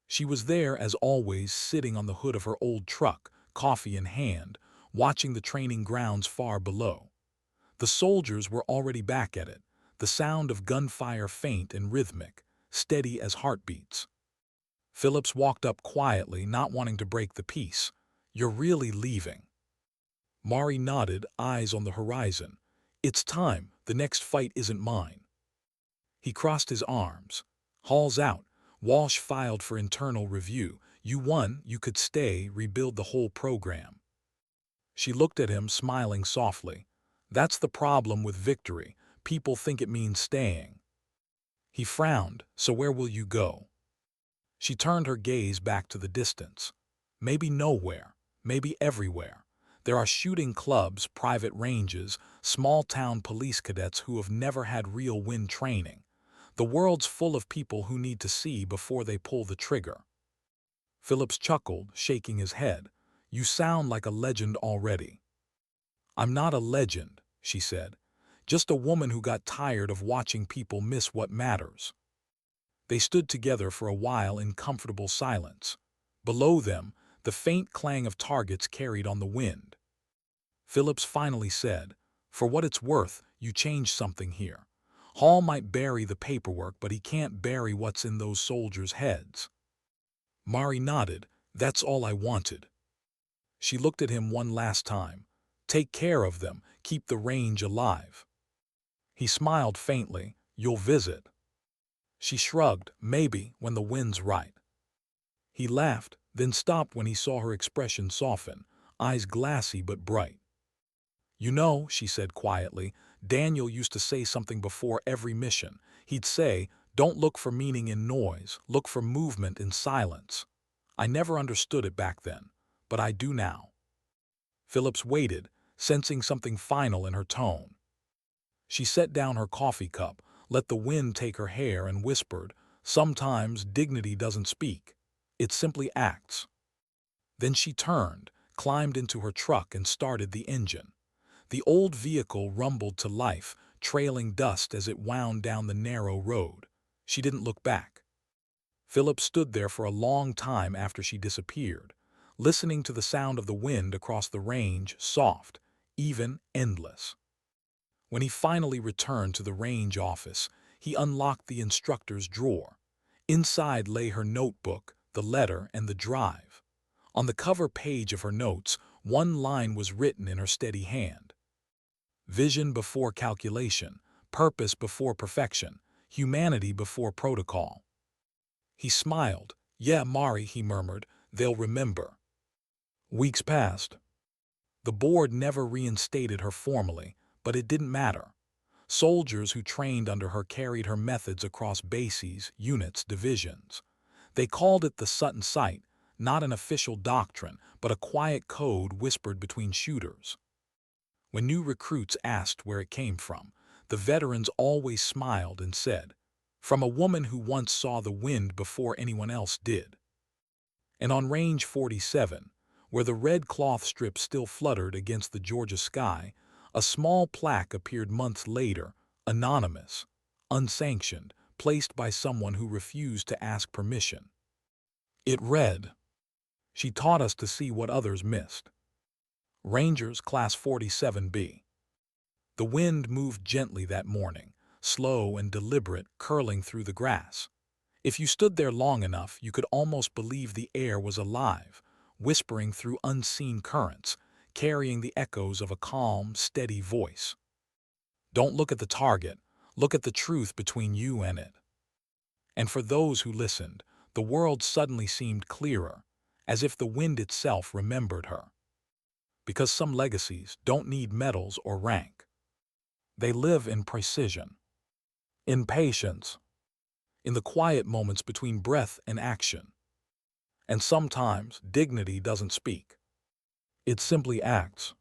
She was there, as always, sitting on the hood of her old truck, coffee in hand, watching the training grounds far below. The soldiers were already back at it, the sound of gunfire faint and rhythmic, steady as heartbeats. Phillips walked up quietly, not wanting to break the peace. "You're really leaving?" Mari nodded, eyes on the horizon. "It's time. The next fight isn't mine." He crossed his arms. "Hall's out. Walsh filed for internal review. You won, you could stay, rebuild the whole program." She looked at him, smiling softly. "That's the problem with victory. People think it means staying." He frowned. "So where will you go?" She turned her gaze back to the distance. "Maybe nowhere. Maybe everywhere. There are shooting clubs, private ranges, small-town police cadets who have never had real wind training. The world's full of people who need to see before they pull the trigger." Phillips chuckled, shaking his head. "You sound like a legend already." "I'm not a legend," she said. "Just a woman who got tired of watching people miss what matters." They stood together for a while in comfortable silence. Below them, the faint clang of targets carried on the wind. Phillips finally said, "For what it's worth, you changed something here. Hall might bury the paperwork, but he can't bury what's in those soldiers' heads." Mari nodded. "That's all I wanted." She looked at him one last time. "Take care of them, keep the range alive." He smiled faintly. "You'll visit." She shrugged. "Maybe, when the wind's right." He laughed, then stopped when he saw her expression soften, eyes glassy but bright. "You know," she said quietly, "Daniel used to say something before every mission. He'd say, 'Don't look for meaning in noise, look for movement in silence.' I never understood it back then, but I do now." Phillips waited, sensing something final in her tone. She set down her coffee cup, let the wind take her hair, and whispered, "Sometimes dignity doesn't speak. It simply acts." Then she turned, climbed into her truck, and started the engine. The old vehicle rumbled to life, trailing dust as it wound down the narrow road. She didn't look back. Philip stood there for a long time after she disappeared, listening to the sound of the wind across the range, soft, even, endless. When he finally returned to the range office, he unlocked the instructor's drawer. Inside lay her notebook, the letter, and the drive. On the cover page of her notes, one line was written in her steady hand. "Vision before calculation, purpose before perfection, humanity before protocol." He smiled. "Yeah, Mari," he murmured, "they'll remember." Weeks passed. The board never reinstated her formally, but it didn't matter. Soldiers who trained under her carried her methods across bases, units, divisions. They called it the Sutton Sight, not an official doctrine, but a quiet code whispered between shooters. When new recruits asked where it came from, the veterans always smiled and said, "From a woman who once saw the wind before anyone else did." And on Range 47, where the red cloth strip still fluttered against the Georgia sky, a small plaque appeared months later, anonymous, unsanctioned, placed by someone who refused to ask permission. It read, "She taught us to see what others missed. Rangers Class 47B. The wind moved gently that morning, slow and deliberate, curling through the grass. If you stood there long enough, you could almost believe the air was alive, whispering through unseen currents, carrying the echoes of a calm, steady voice. Don't look at the target, look at the truth between you and it. And for those who listened, the world suddenly seemed clearer, as if the wind itself remembered her. Because some legacies don't need medals or rank. They live in precision, in patience, in the quiet moments between breath and action. And sometimes dignity doesn't speak. It simply acts.